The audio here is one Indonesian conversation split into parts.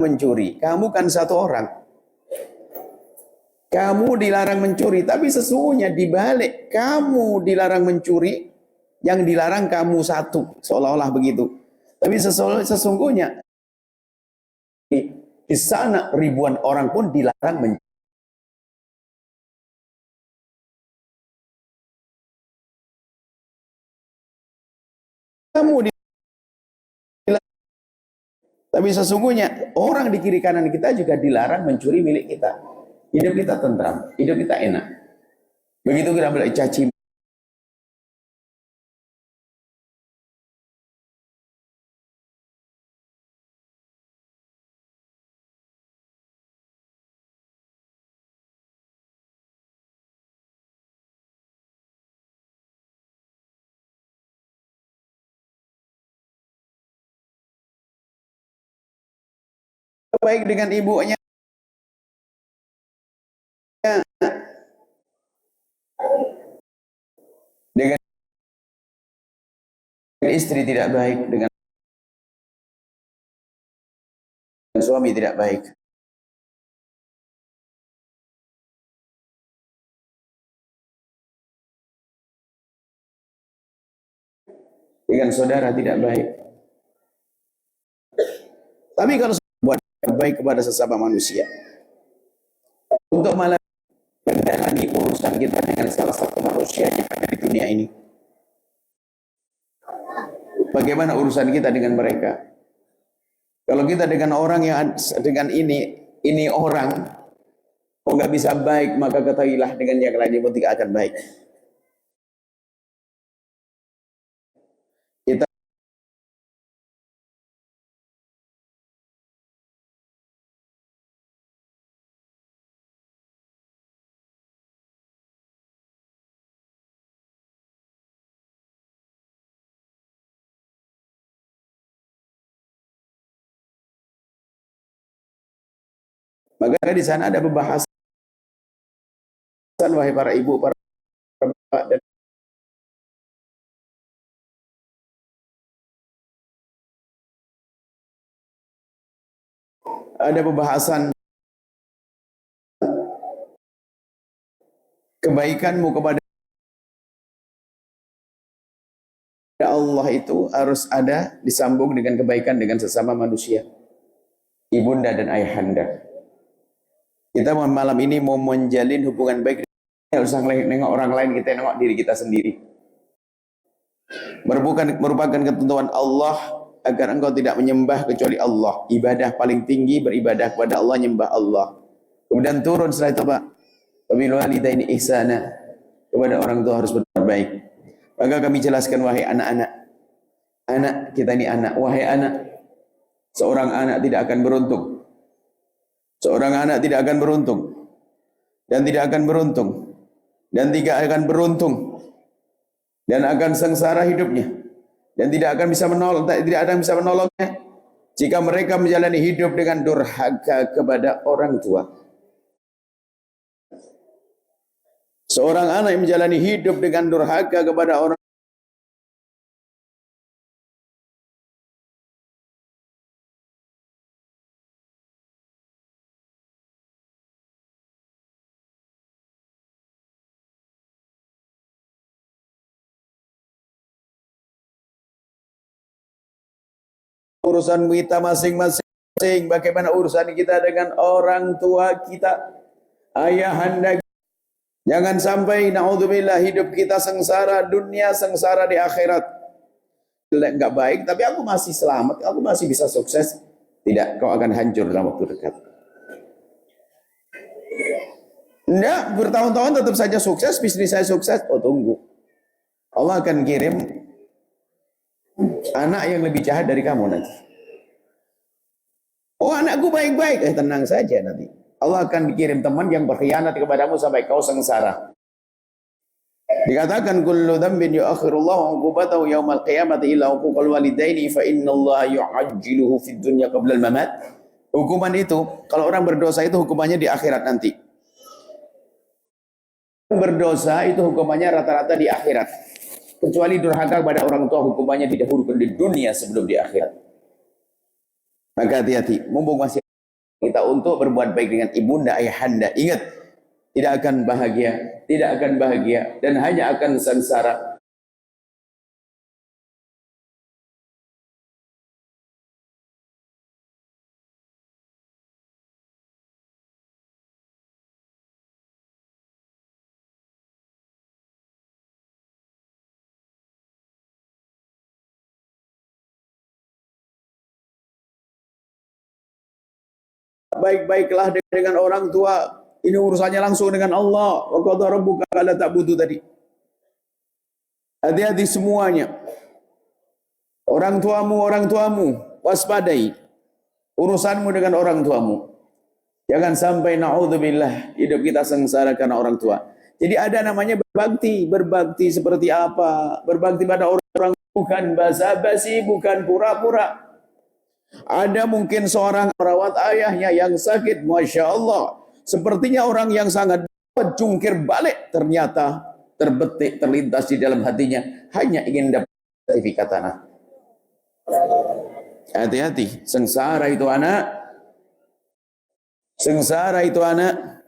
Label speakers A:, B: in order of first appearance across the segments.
A: mencuri. Kamu kan satu orang. Kamu dilarang mencuri, tapi sesungguhnya dibalik kamu dilarang mencuri, yang dilarang kamu satu, seolah-olah begitu. Tapi sesungguhnya di sana ribuan orang pun dilarang mencuri. Kamu dilarang, tapi sesungguhnya orang di kiri kanan kita juga dilarang mencuri milik kita. Hidup kita tentram, hidup kita enak. Begitu kita boleh caci. Baik dengan ibunya, dengan istri tidak baik, dengan suami tidak baik. Dengan saudara tidak baik. Tapi kalau buat baik kepada sesama manusia, untuk malah menjalani urusan kita dengan salah satu manusia yang ada di dunia ini, bagaimana urusan kita dengan mereka? Kalau kita dengan orang yang dengan ini orang kok nggak bisa baik, maka ketahuilah dengan yang lainnya pun tidak akan baik. Kita maka di sana ada pembahasan, wahai para ibu, para bapak, dan ada pembahasan kebaikanmu kepada Allah itu harus ada disambung dengan kebaikan dengan sesama manusia, ibunda dan ayahanda. Kita malam ini mau menjalin hubungan baik, harus nengok orang lain, kita nengok diri kita sendiri. Merupakan ketentuan Allah agar engkau tidak menyembah kecuali Allah. Ibadah paling tinggi beribadah kepada Allah, nyembah Allah. Kemudian turun setelah itu Pak, wabil walidaini ihsana, kepada orang tua harus berbuat baik. Maka kami jelaskan, wahai anak-anak, anak kita ini anak, wahai anak, seorang anak tidak akan beruntung. Seorang anak tidak akan beruntung, dan tidak akan beruntung, dan tidak akan beruntung, dan akan sengsara hidupnya, dan tidak akan bisa menolongnya jika mereka menjalani hidup dengan durhaka kepada orang tua. Seorang anak yang menjalani hidup dengan durhaka kepada orang urusan kita masing-masing, bagaimana urusan kita dengan orang tua kita, ayahanda. Jangan sampai naudzubillah hidup kita sengsara dunia, sengsara di akhirat. Enggak baik, tapi aku masih selamat, aku masih bisa sukses. Tidak, kau akan hancur dalam waktu dekat. Enggak, bertahun-tahun tetap saja sukses, bisnis saya sukses. Oh tunggu, Allah akan kirim anak yang lebih jahat dari kamu nanti. Oh anakku baik-baik, tenang saja nanti. Allah akan dikirim teman yang berkhianat kepadamu sampai kau sengsara. Dikatakan kullu dzambin yu'akhirullahu 'uqubatahu yaumal qiyamati illa 'uquqal walidaini fa innallaha yu'ajjiluhu fid dunya qabla al-mamat. Hukuman itu, kalau orang berdosa itu hukumannya di akhirat nanti. Berdosa itu hukumannya rata-rata di akhirat. Kecuali durhaka kepada orang tua, hukumannya didahulukan di dunia sebelum di akhirat. Maka hati-hati, mumpung masih kita untuk berbuat baik dengan ibunda ayahanda. Ingat, tidak akan bahagia, tidak akan bahagia, dan hanya akan sengsara. Baik-baiklah dengan orang tua. Ini urusannya langsung dengan Allah. Wa qadha rabbuka alla ta'budu tadi. Hati-hati semuanya. Orang tuamu, waspadai urusanmu dengan orang tuamu. Jangan sampai na'udzubillah hidup kita sengsara karena orang tua. Jadi ada namanya berbakti. Berbakti seperti apa? Berbakti pada orang bukan basa-basi, bukan pura-pura. Ada mungkin seorang perawat ayahnya yang sakit, Masya Allah. Sepertinya orang yang sangat jungkir balik, ternyata terbetik, terlintas di dalam hatinya, hanya ingin dapat sertifikat tanah. Hati-hati, sengsara itu anak. Sengsara itu anak.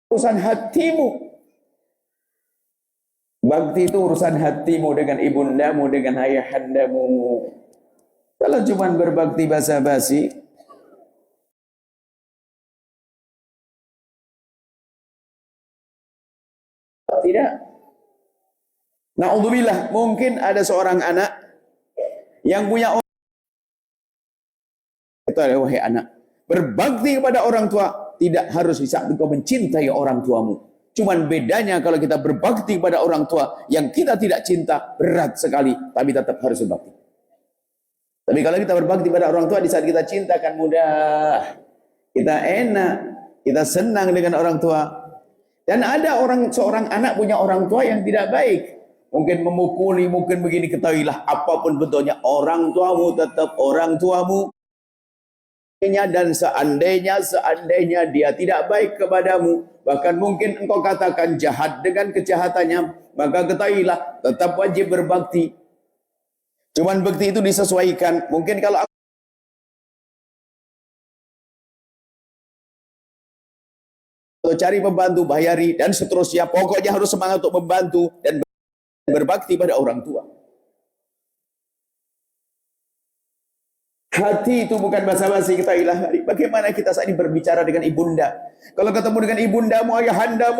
A: Urusan hatimu. Bakti itu urusan hatimu dengan ibundamu, dengan ayahandamu. Kalau cuma berbakti basa-basi, tidak. Na'udzubillah, mungkin ada seorang anak yang punya orang. Kata, wahai anak, berbakti kepada orang tua tidak harus bisa engkau mencintai orang tuamu. Cuman bedanya kalau kita berbakti kepada orang tua yang kita tidak cinta, berat sekali, tapi tetap harus berbakti. Tapi kalau kita berbakti pada orang tua di saat kita cinta kan mudah. Kita enak, kita senang dengan orang tua. Dan ada seorang anak punya orang tua yang tidak baik. Mungkin memukuli, mungkin begini, ketahuilah apapun bentuknya, orang tuamu tetap orang tuamu. Dan seandainya dia tidak baik kepadamu, bahkan mungkin engkau katakan jahat dengan kejahatannya, maka ketahuilah tetap wajib berbakti. Cuman bakti itu disesuaikan. Mungkin kalau cari pembantu, bayari, dan seterusnya, pokoknya harus semangat untuk membantu dan berbakti pada orang tua. Hati itu bukan basa-basi, kita ilah. Bagaimana kita saat ini berbicara dengan ibunda? Kalau ketemu dengan ibundamu, ayahandamu,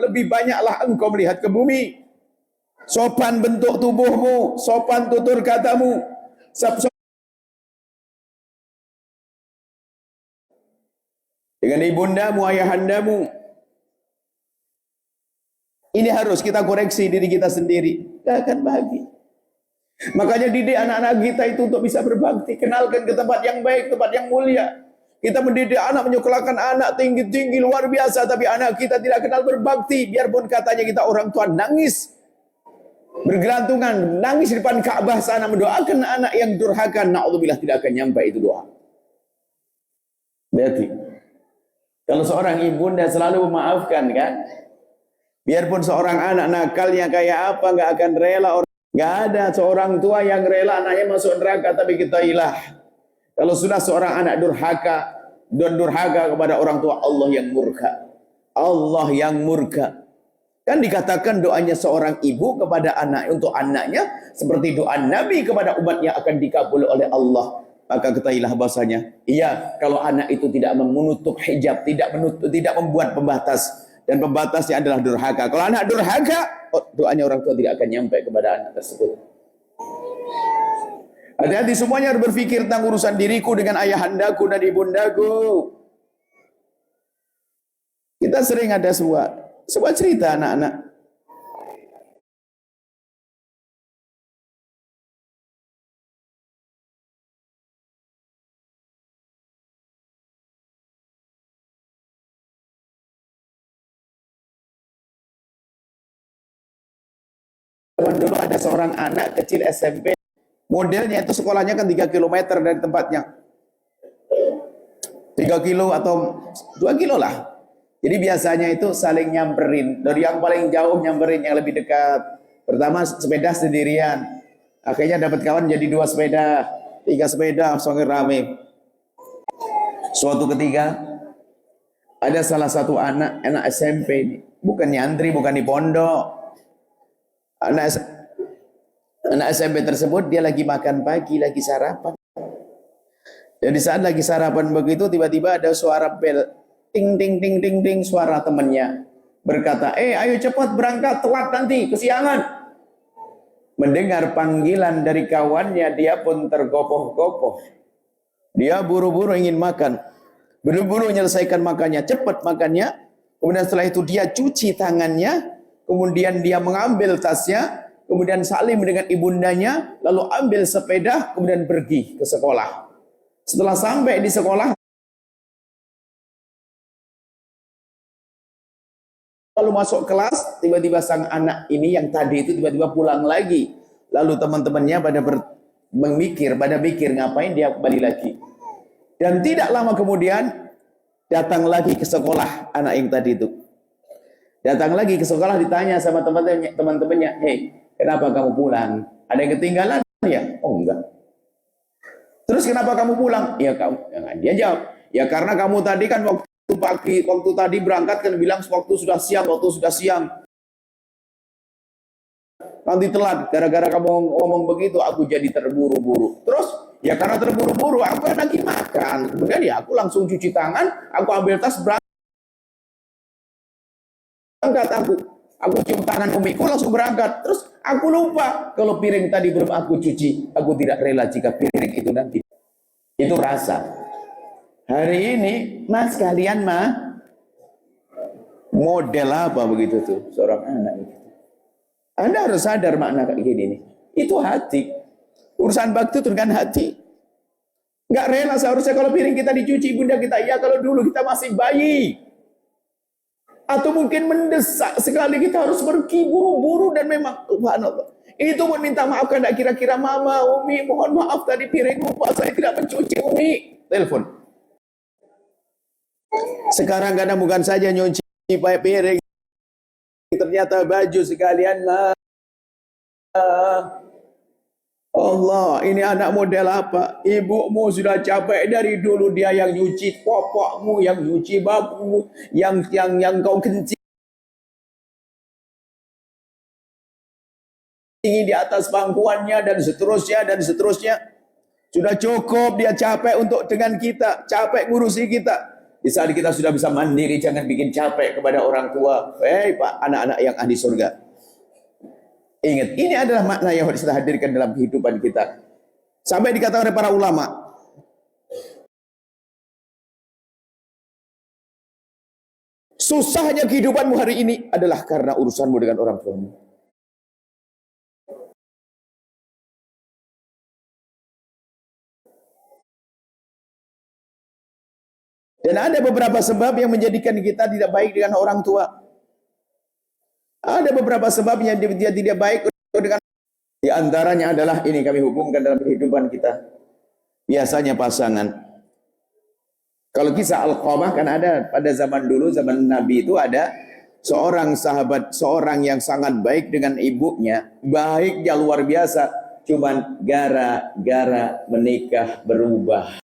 A: lebih banyaklah engkau melihat ke bumi. Sopan bentuk tubuhmu, sopan tutur katamu. Dengan ibundamu, ayahandamu. Ini harus kita koreksi diri kita sendiri. Tidak akan bahagia. Makanya didik anak-anak kita itu untuk bisa berbakti. Kenalkan ke tempat yang baik, tempat yang mulia. Kita mendidik anak, menyekolahkan anak tinggi-tinggi luar biasa, tapi anak kita tidak kenal berbakti. Biarpun katanya kita orang tua nangis, bergelantungan, nangis di depan Ka'bah sana mendoakan anak yang durhaka, na'udzubillah, tidak akan nyampe itu doa. Berarti kalau seorang ibunda selalu memaafkan kan, biarpun seorang anak nakalnya kayak apa, nggak akan rela. Nggak ada seorang tua yang rela anaknya masuk neraka, tapi kita ilah. Kalau sudah seorang anak durhaka kepada orang tua, Allah yang murka. Allah yang murka. Kan dikatakan doanya seorang ibu kepada anak untuk anaknya seperti doa Nabi kepada umatnya akan dikabul oleh Allah. Maka ketahuilah bahasanya, iya, kalau anak itu tidak menutup hijab, tidak membuat pembatas, dan pembatasnya adalah durhaka. Kalau anak durhaka, doanya orang tua tidak akan nyampe kepada anak tersebut. Hati-hati semuanya harus berpikir tentang urusan diriku dengan ayahandaku dan ibundaku. Kita sering ada sebuah cerita anak-anak. zaman dulu ada seorang anak kecil SMP. Modelnya itu sekolahnya kan 3 kilometer dari tempatnya. 3 kilo atau 2 kilo lah. Jadi biasanya itu saling nyamperin. Dari yang paling jauh nyamperin yang lebih dekat. Pertama sepeda sendirian. Akhirnya dapat kawan jadi 2 sepeda, 3 sepeda, semakin rame. Suatu ketika ada salah satu anak SMP ini. Bukan nyantri, bukan di pondok. Anak SMP tersebut dia lagi makan pagi, lagi sarapan. Dan di saat lagi sarapan begitu tiba-tiba ada suara bel, ting ting ting ting ting, suara temannya berkata, ayo cepat berangkat, telat nanti, kesiangan. Mendengar panggilan dari kawannya, dia pun tergopoh-gopoh. Dia buru-buru ingin makan, buru-buru menyelesaikan makannya, cepat makannya. Kemudian setelah itu dia cuci tangannya, kemudian dia mengambil tasnya, kemudian salim dengan ibundanya, lalu ambil sepeda, kemudian pergi ke sekolah. Setelah sampai di sekolah, lalu masuk kelas, tiba-tiba sang anak ini yang tadi itu tiba-tiba pulang lagi. Lalu teman-temannya pada mikir ngapain dia kembali lagi. Dan tidak lama kemudian datang lagi ke sekolah anak yang tadi itu. Datang lagi ke sekolah, ditanya sama teman-temannya, kenapa kamu pulang? Ada yang ketinggalan ya? Oh enggak. Terus kenapa kamu pulang? Ya kamu, dia jawab, ya karena kamu tadi kan waktu tadi berangkat kan bilang waktu sudah siang. Nanti telat, gara-gara kamu ngomong begitu aku jadi terburu-buru. Terus ya karena terburu-buru aku lagi makan. Kemudian ya aku langsung cuci tangan, aku ambil tas berangkat, aku cium tangan umiku langsung berangkat. Terus aku lupa kalau piring tadi belum aku cuci. Aku tidak rela jika piring itu nanti. Itu rasa. Hari ini mas kalian model apa begitu tuh seorang anak begitu. Anda harus sadar makna kayak gini nih. Itu hati. Urusan bakti itu dengan hati. Nggak rela seharusnya kalau piring kita dicuci bunda kita. Ya kalau dulu kita masih bayi. Atau mungkin mendesak sekali kita harus pergi buru-buru dan memang subhanallah. Itu pun minta maaf kan kira-kira mama, umi mohon maaf tadi piring lupa saya tidak mencuci umi. Telepon. Sekarang kadang bukan saja nyuci piring. Ternyata baju sekalian Allah, ini anak model apa? Ibumu sudah capek dari dulu, dia yang nyuci popokmu, yang nyuci babumu, yang kau kencing di atas pangkuannya dan seterusnya. Sudah cukup dia capek untuk dengan kita, capek ngurusi kita. Di saat kita sudah bisa mandiri, jangan bikin capek kepada orang tua. Pak, anak-anak yang ahli surga. Ingat, ini adalah makna yang harus kita hadirkan dalam kehidupan kita. Sampai dikatakan oleh para ulama, susahnya kehidupanmu hari ini adalah karena urusanmu dengan orang tuamu. Dan ada beberapa sebab yang menjadikan kita tidak baik dengan orang tua. Ada beberapa sebabnya dia tidak baik dengan. Di antaranya adalah ini kami hubungkan dalam kehidupan kita. Biasanya pasangan. Kalau kisah Al-Qamah kan ada pada zaman dulu, zaman Nabi itu ada seorang sahabat, seorang yang sangat baik dengan ibunya. Baiknya luar biasa. Cuman gara-gara menikah berubah.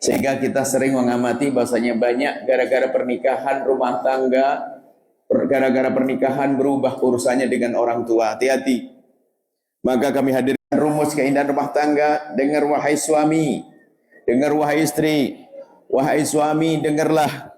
A: Sehingga kita sering mengamati bahasanya banyak gara-gara pernikahan rumah tangga, gara-gara pernikahan berubah urusannya dengan orang tua. Hati-hati. Maka kami hadirkan rumus keindahan rumah tangga. Dengar wahai suami, dengar wahai istri, wahai suami dengarlah.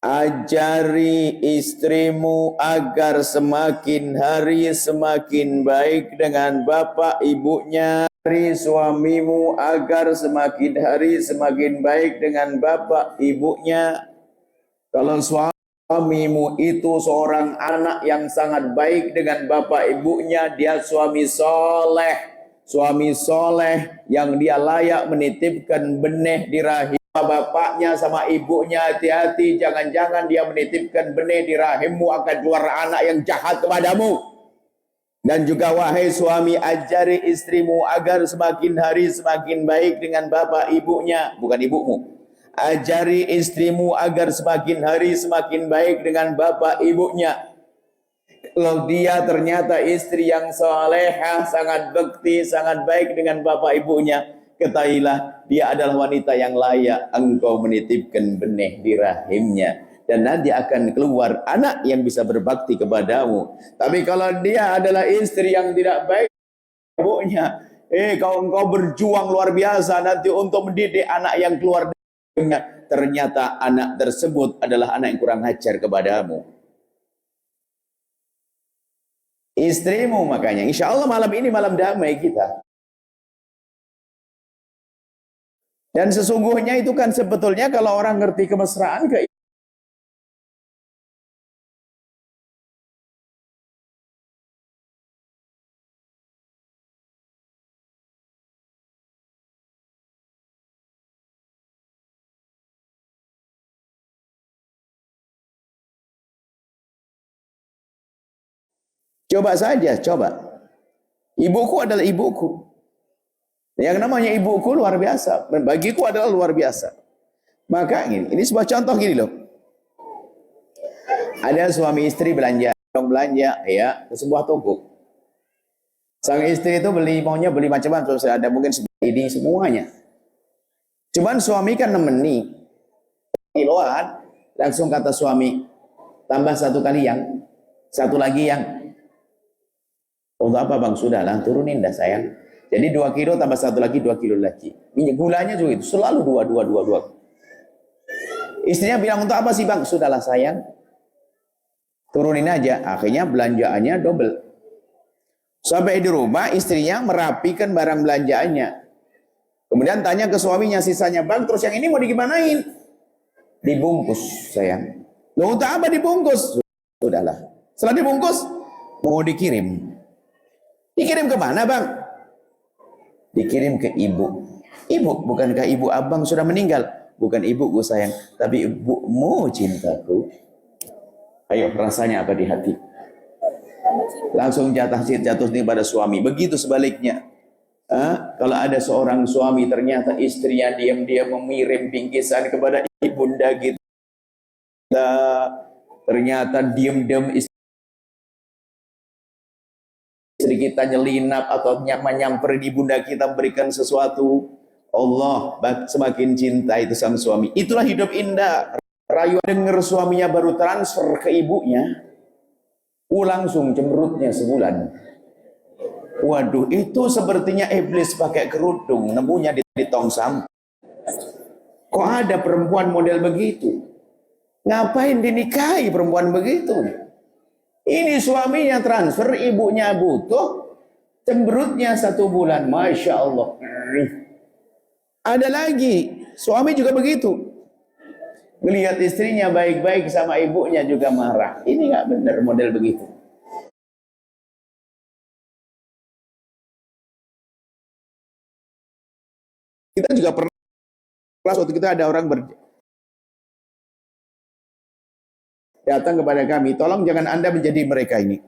A: Ajari istrimu agar semakin hari semakin baik dengan bapak ibunya. Suamimu agar semakin hari semakin baik dengan bapak ibunya. Kalau suamimu itu seorang anak yang sangat baik dengan bapak ibunya, dia suami soleh yang dia layak menitipkan benih di rahim bapaknya sama ibunya. Hati-hati, jangan-jangan dia menitipkan benih di rahimmu akan keluar anak yang jahat kepadamu. Dan juga wahai suami, ajari istrimu agar semakin hari semakin baik dengan bapak ibunya, bukan ibumu. Ajari istrimu agar semakin hari semakin baik dengan bapak ibunya. Kalau dia ternyata istri yang salehah, sangat bekti, sangat baik dengan bapak ibunya, ketahuilah dia adalah wanita yang layak engkau menitipkan benih di rahimnya. Dan nanti akan keluar anak yang bisa berbakti kepadamu. Tapi kalau dia adalah istri yang tidak baik ibunya, engkau berjuang luar biasa nanti untuk mendidik anak yang keluar dengan, ternyata anak tersebut adalah anak yang kurang ajar kepadamu. Istrimu, makanya insya Allah malam ini malam damai kita. Dan sesungguhnya itu kan sebetulnya kalau orang ngerti kemesraan ke coba saja, coba. Ibuku adalah ibuku. Yang namanya ibuku luar biasa. Bagiku adalah luar biasa. Maka ini sebuah contoh gini loh. Ada suami istri belanja ya ke sebuah toko. Sang istri itu maunya beli macam-macam, ada mungkin ini semuanya. Cuman suami kan nemeni kiloan, langsung kata suami, tambah satu kali yang, satu lagi yang. Untuk apa bang? Sudahlah, turunin dah sayang. Jadi 2 kilo tambah satu lagi 2 kilo lagi. Minyak gulanya juga itu selalu 2. Istrinya bilang, untuk apa sih bang? Sudahlah sayang, turunin aja. Akhirnya belanjaannya double. Sampai di rumah istrinya merapikan barang belanjaannya. Kemudian tanya ke suaminya sisanya, bang terus yang ini mau digimanain? Dibungkus sayang. Loh, untuk apa dibungkus? Sudahlah. Setelah dibungkus mau dikirim. Dikirim ke mana bang? Dikirim ke ibu. Ibu, bukankah ibu abang sudah meninggal? Bukan ibuku sayang, tapi ibumu cintaku. Ayo, rasanya apa di hati? Langsung jatuh nih pada suami. Begitu sebaliknya. Kalau ada seorang suami ternyata istrinya diam-diam mengirim bingkisan kepada ibunda kita, ternyata diam-diam istri kita nyelinap atau nyamperin ibunda kita berikan sesuatu, Allah semakin cinta itu sang suami. Itulah hidup indah. Rayu dengar suaminya baru transfer ke ibunya, langsung cemberutnya sebulan. Waduh, itu sepertinya iblis pakai kerudung, nemunya di tong sampah. Kok ada perempuan model begitu? Ngapain dinikahi perempuan begitu? Ini suaminya transfer, ibunya butuh, cemberutnya 1 bulan. Masya Allah. Ada lagi, suami juga begitu. Melihat istrinya baik-baik sama ibunya juga marah. Ini nggak benar model begitu. Kita juga pernah, waktu kita ada orang datang kepada kami, tolong jangan Anda menjadi mereka ini.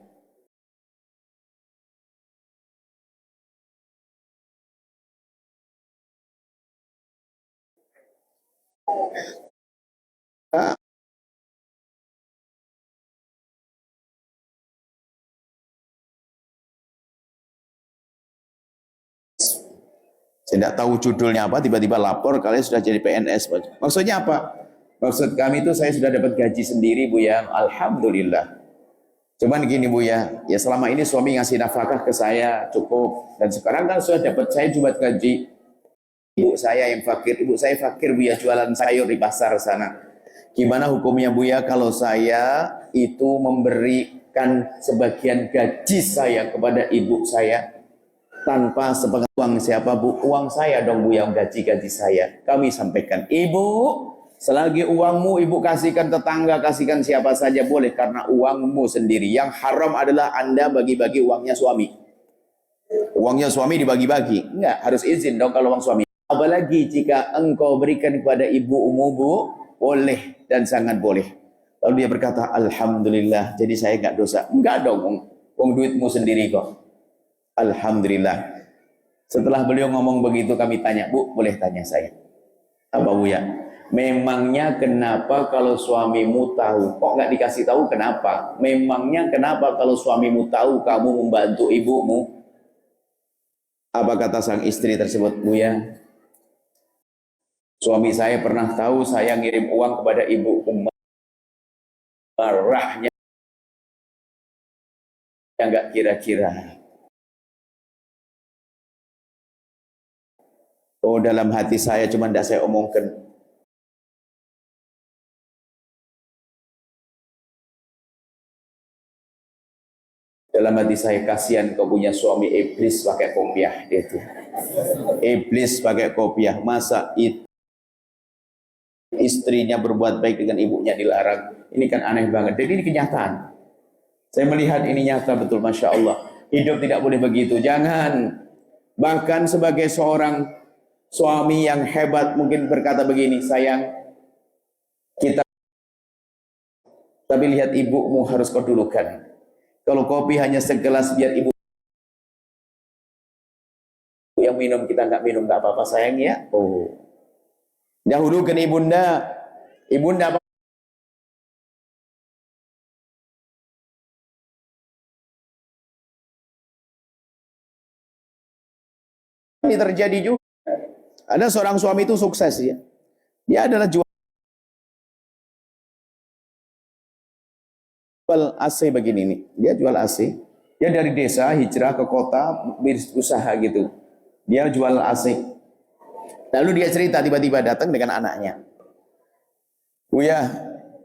A: Saya tidak tahu judulnya apa, tiba-tiba lapor kalian sudah jadi PNS. Maksudnya apa? Maksud kami itu saya sudah dapat gaji sendiri Bu ya, alhamdulillah. Cuman gini Bu ya selama ini suami ngasih nafkah ke saya cukup, dan sekarang kan sudah dapat saya jumat gaji. Ibu saya yang fakir, ibu saya fakir Bu ya, jualan sayur di pasar sana. Gimana hukumnya Bu ya kalau saya itu memberikan sebagian gaji saya kepada ibu saya tanpa sepengetahuan siapa Bu? Uang saya dong Bu yang gaji-gaji saya. Kami sampaikan, Ibu, selagi uangmu Ibu kasihkan tetangga, kasihkan siapa saja boleh, karena uangmu sendiri. Yang haram adalah Anda bagi-bagi uangnya suami. Uangnya suami dibagi-bagi. Enggak, harus izin dong kalau uang suami. Apalagi jika engkau berikan kepada ibumu Bu, boleh dan sangat boleh. Lalu dia berkata, alhamdulillah, jadi saya enggak dosa. Enggak dong. Wong duitmu sendiri kok. Alhamdulillah. Setelah beliau ngomong begitu kami tanya, Bu, boleh tanya saya? Apa Buya? Memangnya kenapa kalau suamimu tahu? Kok nggak dikasih tahu kenapa? Memangnya kenapa kalau suamimu tahu kamu membantu ibumu? Apa kata sang istri tersebut, Buya? Suami saya pernah tahu saya ngirim uang kepada ibu, marahnya nggak kira-kira. Oh, dalam hati saya cuma tidak saya omongkan. Dalam hati saya, kasihan kau punya suami iblis pakai kopiah itu. Iblis pakai kopiah. Masa istrinya berbuat baik dengan ibunya dilarang? Ini kan aneh banget. Jadi ini kenyataan. Saya melihat ini nyata betul, Masya Allah. Hidup tidak boleh begitu. Jangan. Bahkan sebagai seorang suami yang hebat mungkin berkata begini, sayang, kita, tapi lihat ibumu harus kau dulukan. Kalau kopi hanya segelas biar ibu yang minum, kita nggak minum nggak apa-apa sayang ya. Oh, dahulukan ibunda. Ibunda ini terjadi juga. Ada seorang suami itu sukses ya. Dia adalah jual AC begini nih. Dia jual AC. Dia dari desa hijrah ke kota berusaha gitu. Dia jual AC. Lalu dia cerita tiba-tiba datang dengan anaknya. Buya,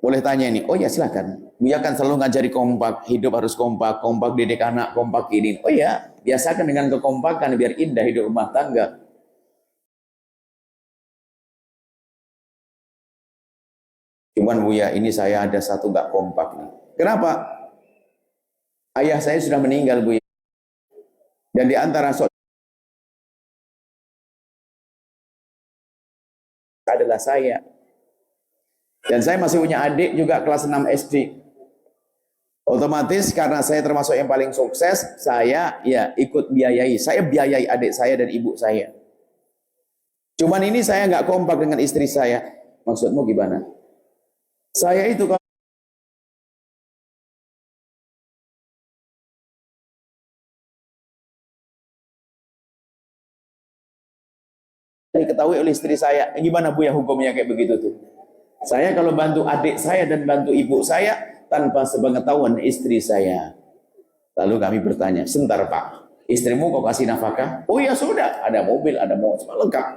A: boleh tanya ini? Oh ya silakan. Buya kan selalu ngajari kompak, hidup harus kompak, kompak didik anak, kompak ini. Oh ya, biasakan dengan kekompakan biar indah hidup rumah tangga. Cuman Buya, ini saya ada satu gak kompak nih. Kenapa? Ayah saya sudah meninggal Buya. Dan di antara adalah saya. Dan saya masih punya adik juga kelas 6 SD. Otomatis karena saya termasuk yang paling sukses, saya ya ikut biayai. Saya biayai adik saya dan ibu saya. Cuman ini saya nggak kompak dengan istri saya. Maksudmu gimana? Saya itu kalau diketahui oleh istri saya, gimana Bu ya hukumnya kayak begitu tuh? Saya kalau bantu adik saya dan bantu ibu saya tanpa sepengetahuan istri saya. Lalu kami bertanya, sebentar Pak, istrimu kau kasih nafkah? Oh ya sudah, ada mobil, ada mobil, semua lengkap.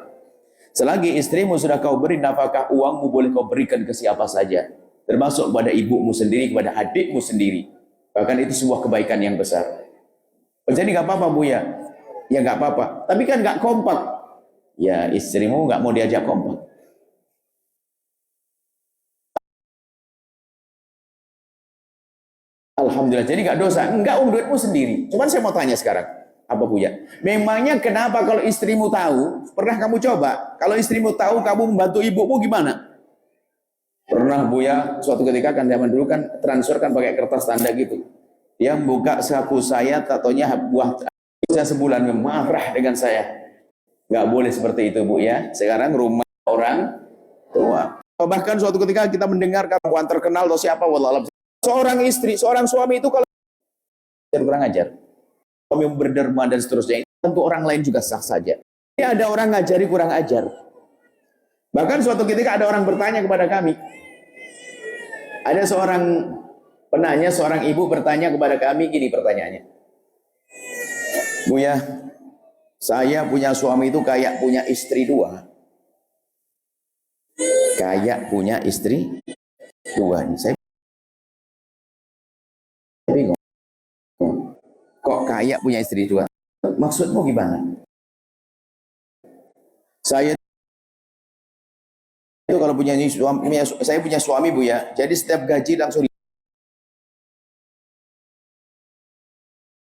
A: Selagi istrimu sudah kau beri nafkah, uangmu boleh kau berikan ke siapa saja. Termasuk kepada ibumu sendiri, kepada adikmu sendiri. Bahkan itu sebuah kebaikan yang besar. Jadi nggak apa-apa Bu ya? Ya nggak apa-apa. Tapi kan nggak kompak. Ya istrimu nggak mau diajak kompak. Alhamdulillah, jadi nggak dosa. Enggak, duitmu sendiri. Cuman saya mau tanya sekarang, apa Buya? Memangnya kenapa kalau istrimu tahu, pernah kamu coba, kalau istrimu tahu kamu membantu ibumu gimana? Pernah Buya, suatu ketika kan zaman dulu kan transfer kan pakai kertas tanda gitu. Dia buka saku saya, tatonya buah sebulan, marah dengan saya. Nggak boleh seperti itu Bu ya. Sekarang rumah orang tua. Bahkan suatu ketika kita mendengar kawan terkenal atau siapa, wallahualam, seorang istri, seorang suami itu kalau kurang ajar, suami berderma dan seterusnya, untuk orang lain juga sah saja. Ini ada orang ngajari kurang ajar. Bahkan suatu ketika ada orang bertanya kepada kami, ada seorang penanya, seorang ibu bertanya kepada kami, gini pertanyaannya, Buya, saya punya suami itu kayak punya istri dua. Kayak punya istri dua. Saya bingung. Kok kayak punya istri dua? Maksudmu gimana? Saya itu kalau punya suami, saya punya suami Bu ya. Jadi setiap gaji langsung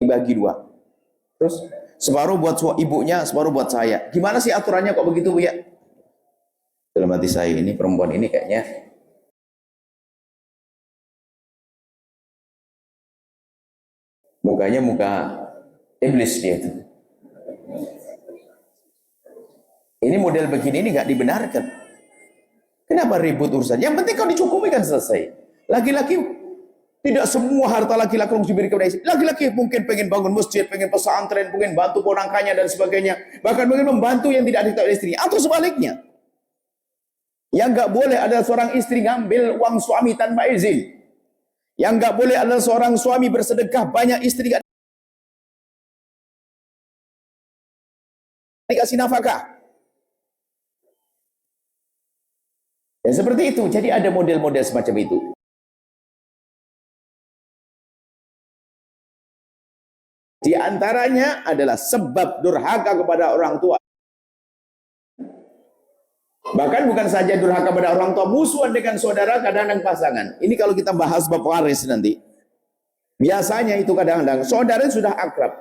A: dibagi dua. Terus separuh buat ibunya, separuh buat saya. Gimana sih aturannya kok begitu Bu ya? Dalam hati saya ini perempuan ini kayaknya Mukanya muka iblis dia itu. Ini model begini ini nggak dibenarkan. Kenapa ribut urusan? Yang penting kau dicukupi kan selesai. Laki-laki tidak semua harta laki-laki harus diberi kepada istri. Laki-laki mungkin pengen bangun masjid, pengen pesantren, pengen bantu ponakannya dan sebagainya. Bahkan mungkin membantu yang tidak diketahui istrinya. Atau sebaliknya. Yang nggak boleh adalah seorang istri ngambil uang suami tanpa izin. Yang nggak boleh adalah seorang suami bersedekah banyak istri nggak dikasih nafkah. Dan seperti itu. Jadi ada model-model semacam itu. Di antaranya adalah sebab durhaka kepada orang tua. Bahkan bukan saja durhaka kepada orang tua, musuhan dengan saudara, kadang-kadang pasangan. Ini kalau kita bahas bab waris nanti. Biasanya itu kadang-kadang saudara sudah akrab.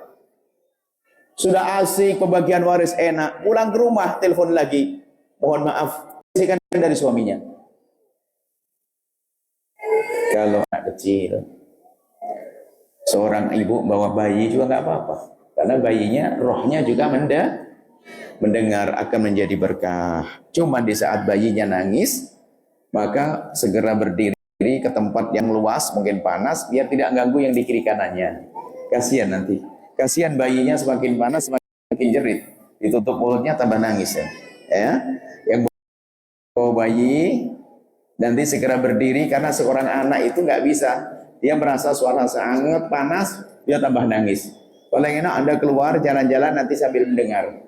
A: Sudah asik, pembagian waris enak. Pulang ke rumah, telepon lagi. Mohon maaf, kan dari suaminya. Kalau anak kecil, seorang ibu bawa bayi juga nggak apa-apa, karena bayinya rohnya juga mendengar akan menjadi berkah. Cuma di saat bayinya nangis, maka segera berdiri ke tempat yang luas, mungkin panas, biar tidak ganggu yang di kiri kanannya. Kasihan nanti, kasihan bayinya semakin panas semakin jerit, ditutup mulutnya tambah nangis ya. Yang bawa bayi nanti segera berdiri, karena seorang anak itu nggak bisa. Dia merasa suara sangat panas, dia tambah nangis. Paling enak Anda keluar jalan-jalan nanti sambil mendengar.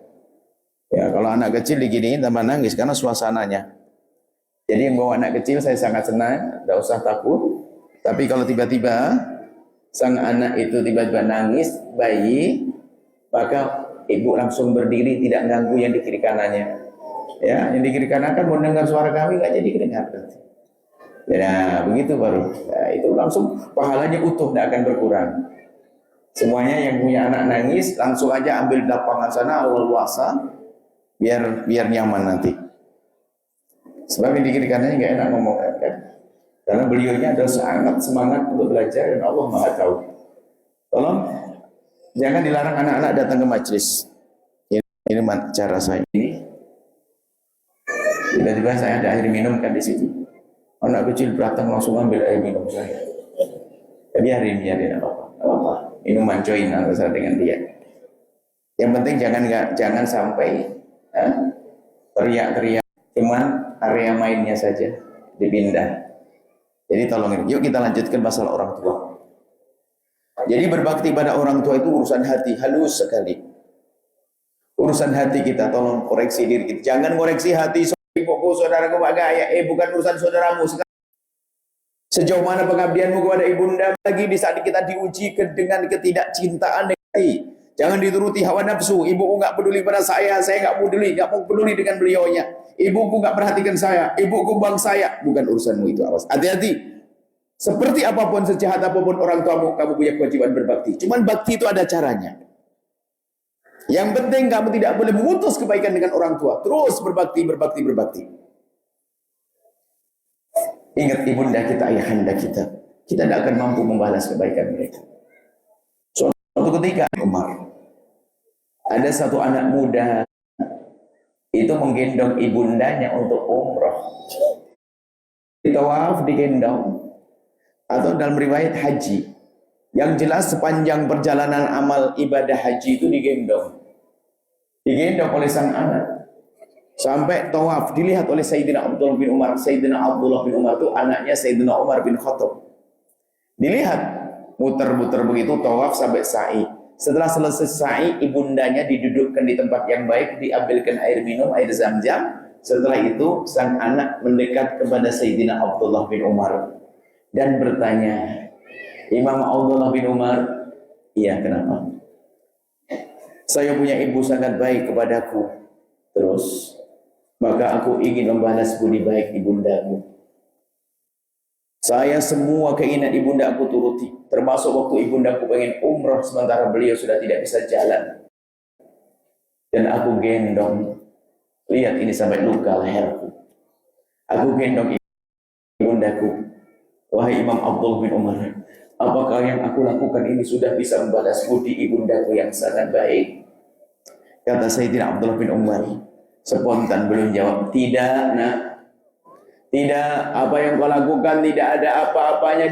A: Ya, kalau anak kecil diginiin tambah nangis karena suasananya. Jadi yang bawa anak kecil saya sangat senang, tidak usah takut. Tapi kalau tiba-tiba sang anak itu tiba-tiba nangis, bayi, maka ibu langsung berdiri, tidak ganggu yang di kiri kanannya. Ya, yang di kiri kanan kan mau dengar suara kami nggak jadi kedengar. Ya, begitu baru. Nah, itu langsung pahalanya utuh, tidak akan berkurang. Semuanya yang punya anak nangis langsung aja ambil lapangan sana Allah luasa, biar nyaman nanti. Sebab yang di kiri kanannya nggak enak ngomong kan? Karena beliaunya adalah sangat semangat untuk belajar dan Allah Maha tahu. Tolong jangan dilarang anak-anak datang ke majelis. Ini cara saya ini. Tiba-tiba saya ada air minum kan di situ. Anak kecil datang langsung ambil air minum saya. Ya, biarin apa-apa. Minuman join antara dengan dia. Yang penting jangan sampai teriak-teriak. Cuman area mainnya saja dipindah. Jadi tolong, yuk kita lanjutkan masalah orang tua. Jadi berbakti pada orang tua itu urusan hati, halus sekali. Urusan hati kita, tolong koreksi diri kita. Jangan koreksi hati ibuku, saudaraku, Pak Gaya. Bukan urusan saudaramu. Sejauh mana pengabdianmu kepada ibunda, lagi di saat kita diuji dengan ketidakcintaan. Jangan dituruti hawa nafsu. Ibuku nggak peduli pada saya nggak mau peduli dengan beliaunya. Ibuku nggak perhatikan saya, ibuku bang saya. Bukan urusanmu itu, awas. Hati-hati. Seperti apapun, sejahat apapun orang tuamu, kamu punya kewajiban berbakti. Cuman bakti itu ada caranya. Yang penting kamu tidak boleh memutus kebaikan dengan orang tua. Terus berbakti. Ingat ibunda kita, ayahanda kita. Kita tidak akan mampu membalas kebaikan mereka. Suatu ketika Umar, ada satu anak muda itu menggendong ibundanya untuk umroh. Di tawaf digendong, atau dalam riwayat haji. Yang jelas sepanjang perjalanan amal ibadah haji itu digendong oleh sang anak. Sampai tawaf dilihat oleh Sayyidina Abdullah bin Umar. Sayyidina Abdullah bin Umar itu anaknya Sayyidina Umar bin Khattab. Dilihat muter-muter begitu tawaf sampai sa'i. Setelah selesai sa'i, ibundanya didudukkan di tempat yang baik, diambilkan air minum, air zam-zam. Setelah itu sang anak mendekat kepada Sayyidina Abdullah bin Umar dan bertanya, Imam Abdullah bin Umar, iya kenapa? Saya punya ibu sangat baik kepadaku. Terus maka aku ingin membalas budi baik ibundaku. Saya semua keinginan ibunda aku turuti, termasuk waktu ibundaku pengen umroh sementara beliau sudah tidak bisa jalan. Dan aku gendong, lihat ini sampai luka leherku. Aku gendong ibundaku. Wahai Imam Abdullah bin Umar, Apakah yang aku lakukan ini sudah bisa membalas budi ibundaku yang sangat baik? Kata Sayyidina Abdullah bin Umar, spontan belum jawab, tidak nak. Tidak, apa yang kau lakukan tidak ada apa-apanya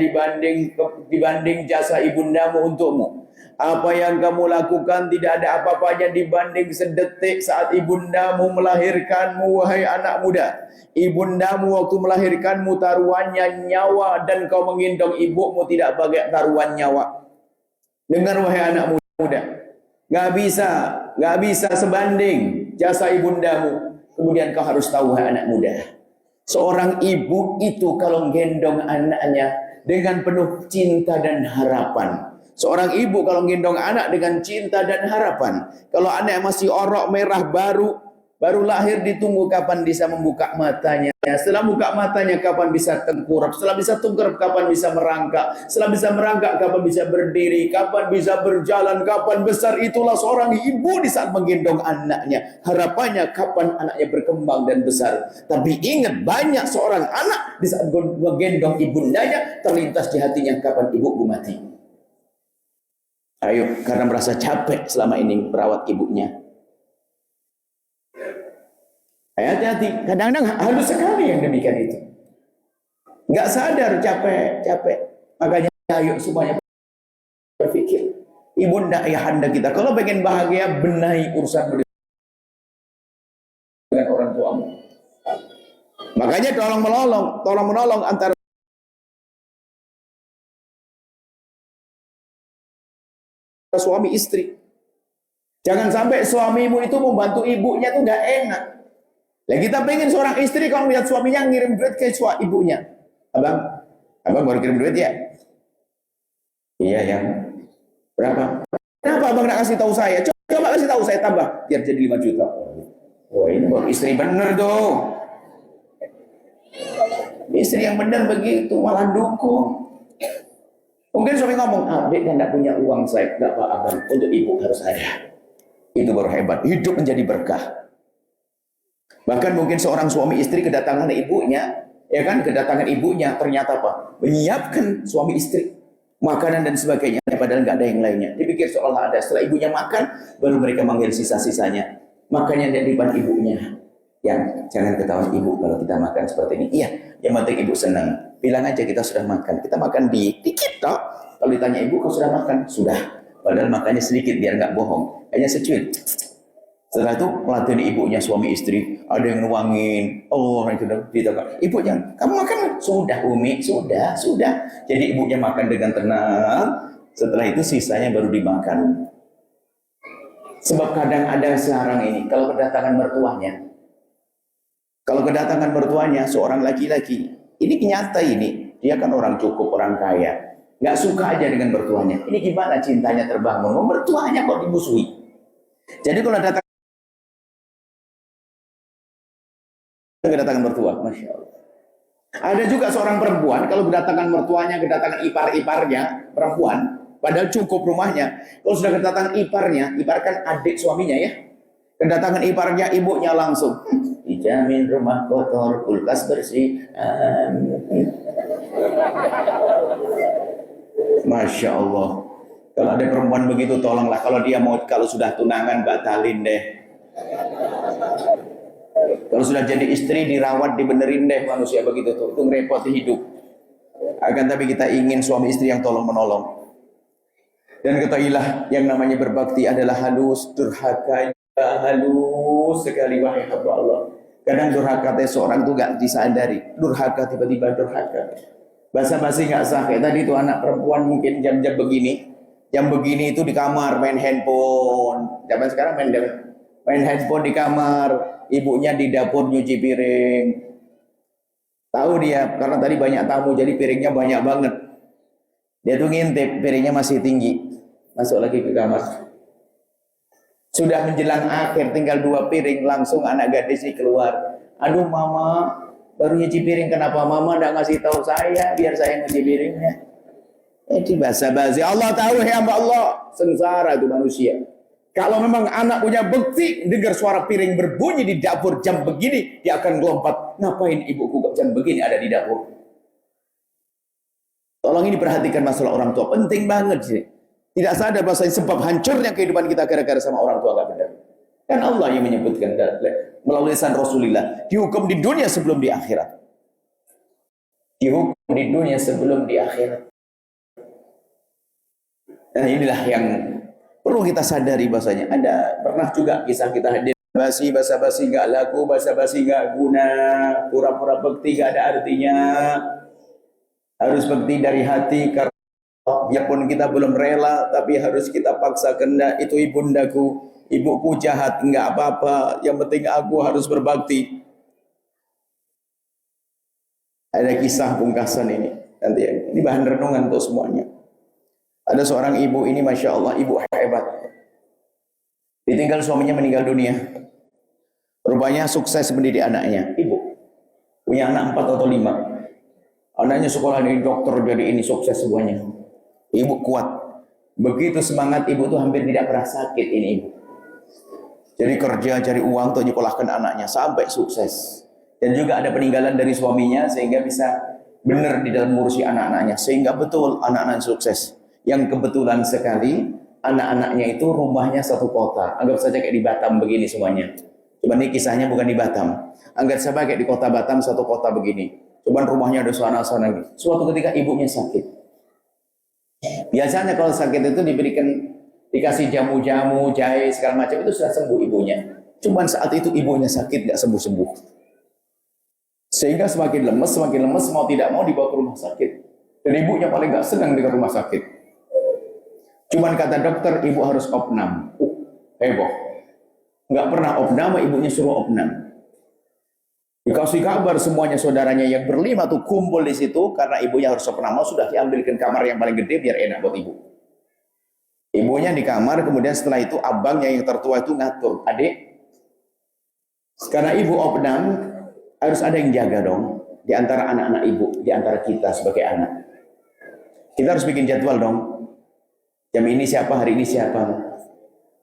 A: dibanding jasa ibundamu untukmu. Apa yang kamu lakukan tidak ada apa-apanya dibanding sedetik saat ibundamu melahirkanmu, wahai anak muda. Ibundamu waktu melahirkanmu taruhannya nyawa, dan kau menggendong ibumu tidak pakai taruhan nyawa. Dengar wahai anak muda, gak bisa sebanding jasa ibundamu. Kemudian kau harus tahu wahai anak muda, seorang ibu itu kalau gendong anaknya dengan penuh cinta dan harapan. Seorang ibu kalau gendong anak dengan cinta dan harapan. Kalau anak masih orok merah baru lahir, ditunggu kapan bisa membuka matanya. Setelah buka matanya kapan bisa tengkurap. Setelah bisa tengkurap kapan bisa merangkak. Setelah bisa merangkak kapan bisa berdiri. Kapan bisa berjalan. Kapan besar. Itulah seorang ibu di saat menggendong anaknya. Harapannya kapan anaknya berkembang dan besar. Tapi ingat, banyak seorang anak di saat menggendong ibundanya terlintas di hatinya, kapan ibuku mati. Ayo, karena merasa capek selama ini merawat ibunya. Hati-hati, kadang-kadang halus sekali yang demikian itu. Nggak sadar capek. Makanya ayo semuanya berpikir. Ibunda ayahanda kita, kalau pengen bahagia, benahi urusan dengan orang tuamu. Makanya tolong menolong antara suami istri. Jangan sampai suamimu itu membantu ibunya tuh nggak enak. Lah kita pengen seorang istri kalau lihat suaminya ngirim duit ke ibunya. Abang baru kirim duit ya? Iya ya. Berapa? Kenapa abang nggak kasih tahu saya? Coba kasih tahu saya, tambah biar jadi 5 juta. Wah, ini baru istri bener tuh. Istri yang bener begitu malah dukung. Mungkin suami ngomong, adik kan tidak punya uang, saya tidak apa abang, untuk ibu harus ada. Itu baru hebat, hidup menjadi berkah. Bahkan mungkin seorang suami istri kedatangan ibunya, ya kan, kedatangan ibunya ternyata apa? Menyiapkan suami istri makanan dan sebagainya, padahal nggak ada yang lainnya. Dipikir seolah ada. Setelah ibunya makan, baru mereka manggil sisa-sisanya. Makanya di depan ibunya, yang jangan ketahuan ibu kalau kita makan seperti ini. Iya, yang penting ibu senang. Bilang aja kita sudah makan. Kita makan dikit toh. Kalau ditanya ibu kau sudah makan? Sudah. Padahal makannya sedikit biar nggak bohong. Hanya secuil. Setelah itu melatih ibunya, suami istri. Ada yang nuangin. Oh, itu ditanya. Ibu jangan. Kamu makan? Sudah Umi. Sudah. Jadi ibunya makan dengan tenang. Setelah itu sisanya baru dimakan. Sebab kadang ada sekarang ini, kalau kedatangan mertuanya seorang laki-laki, ini nyata ini, dia kan orang cukup, orang kaya, nggak suka aja dengan mertuanya. Ini gimana cintanya terbangun? Mertuanya kok dimusuhi. Jadi kalau datang kedatangan mertua, masya Allah. Ada juga seorang perempuan, kalau kedatangan mertuanya, kedatangan ipar-iparnya, perempuan, padahal cukup rumahnya. Kalau sudah kedatangan iparnya, ipar kan adik suaminya ya. Kedatangan iparnya, ibunya langsung, dijamin rumah kotor, kulkas bersih. Masya Allah. Kalau ada perempuan begitu, tolonglah. Kalau dia mau, kalau sudah tunangan, batalin deh. Kalau sudah jadi istri, dirawat, dibenerin deh manusia begitu tuh. Itu ngerepoti hidup. Akan tapi kita ingin suami istri yang tolong menolong. Dan ketahuilah yang namanya berbakti adalah halus, durhaka halus sekali, wahai hamba Allah. Kadang durhaka seorang tuh gak disadari. Durhaka, tiba-tiba durhaka. Basa-basi gak sah. Kayak tadi tuh anak perempuan mungkin jam-jam begini. Jam begini itu di kamar main handphone. Zaman sekarang main handphone di kamar. Ibunya di dapur nyuci piring. Tahu dia, karena tadi banyak tamu, jadi piringnya banyak banget. Dia tuh ngintip, piringnya masih tinggi. Masuk lagi ke kamar. Sudah menjelang akhir, tinggal 2 piring, langsung anak gadis ini keluar. Aduh mama, baru nyuci piring, kenapa mama enggak ngasih tahu saya, biar saya nyuci piringnya. Ini basa-basi. Allah tahu ya Allah, sengsara itu manusia. Kalau memang anak punya bukti, dengar suara piring berbunyi di dapur jam begini, dia akan lompat. Ngapain ibuku kok jam begini ada di dapur? Tolong ini perhatikan masalah orang tua, penting banget sih. Tidak sadar bahwa sebab hancurnya kehidupan kita gara-gara sama orang tua gak benar. Kan Allah yang menyebutkan melalui lisan Rasulullah, dihukum di dunia sebelum di akhirat. Dihukum di dunia sebelum di akhirat. Nah inilah yang perlu kita sadari bahasanya. Ada pernah juga kisah kita hadir basa-basi gak laku, basa-basi gak guna, pura-pura bekti gak ada artinya. Harus bekti dari hati, karena biarpun kita belum rela, tapi harus kita paksa kena. Itu ibundaku, ibuku jahat, enggak apa-apa, yang penting aku harus berbakti. Ada kisah pungkasan ini, nanti ini bahan renungan untuk semuanya. Ada seorang ibu ini, Masya Allah, ibu hebat. Ditinggal suaminya meninggal dunia. Rupanya sukses mendidik anaknya. Ibu punya anak 4 atau 5. Anaknya sekolah jadi dokter, jadi ini sukses semuanya. Ibu kuat. Begitu semangat ibu tuh hampir tidak pernah sakit ini ibu. Jadi kerja, cari uang untuk nyekolahkan anaknya sampai sukses. Dan juga ada peninggalan dari suaminya sehingga bisa benar di dalam ngurusi anak-anaknya. Sehingga betul anak-anak sukses. Yang kebetulan sekali anak-anaknya itu rumahnya satu kota. Anggap saja kayak di Batam begini semuanya. Cuma ini kisahnya bukan di Batam. Anggap saja kayak di kota Batam satu kota begini. Cuman rumahnya ada sana-sana gitu. Suatu ketika ibunya sakit. Biasanya kalau sakit itu dikasih jamu-jamu, jahe segala macam itu sudah sembuh ibunya. Cuman saat itu ibunya sakit nggak sembuh-sembuh. Sehingga semakin lemes mau tidak mau dibawa ke rumah sakit. Dan ibunya paling nggak senang dengan rumah sakit. Cuman kata dokter ibu harus opnam. Heboh. Nggak pernah opnam, ibunya suruh opnam. Dikasih kabar semuanya saudaranya yang berlima tuh kumpul di situ karena ibunya harus opnam, sudah diambilkan kamar yang paling gede biar enak buat ibu. Ibunya di kamar, kemudian setelah itu abangnya yang tertua itu ngatur, adik, karena ibu opnam harus ada yang jaga dong di antara anak-anak ibu, di antara kita sebagai anak. Kita harus bikin jadwal dong. Jam ini siapa, hari ini siapa.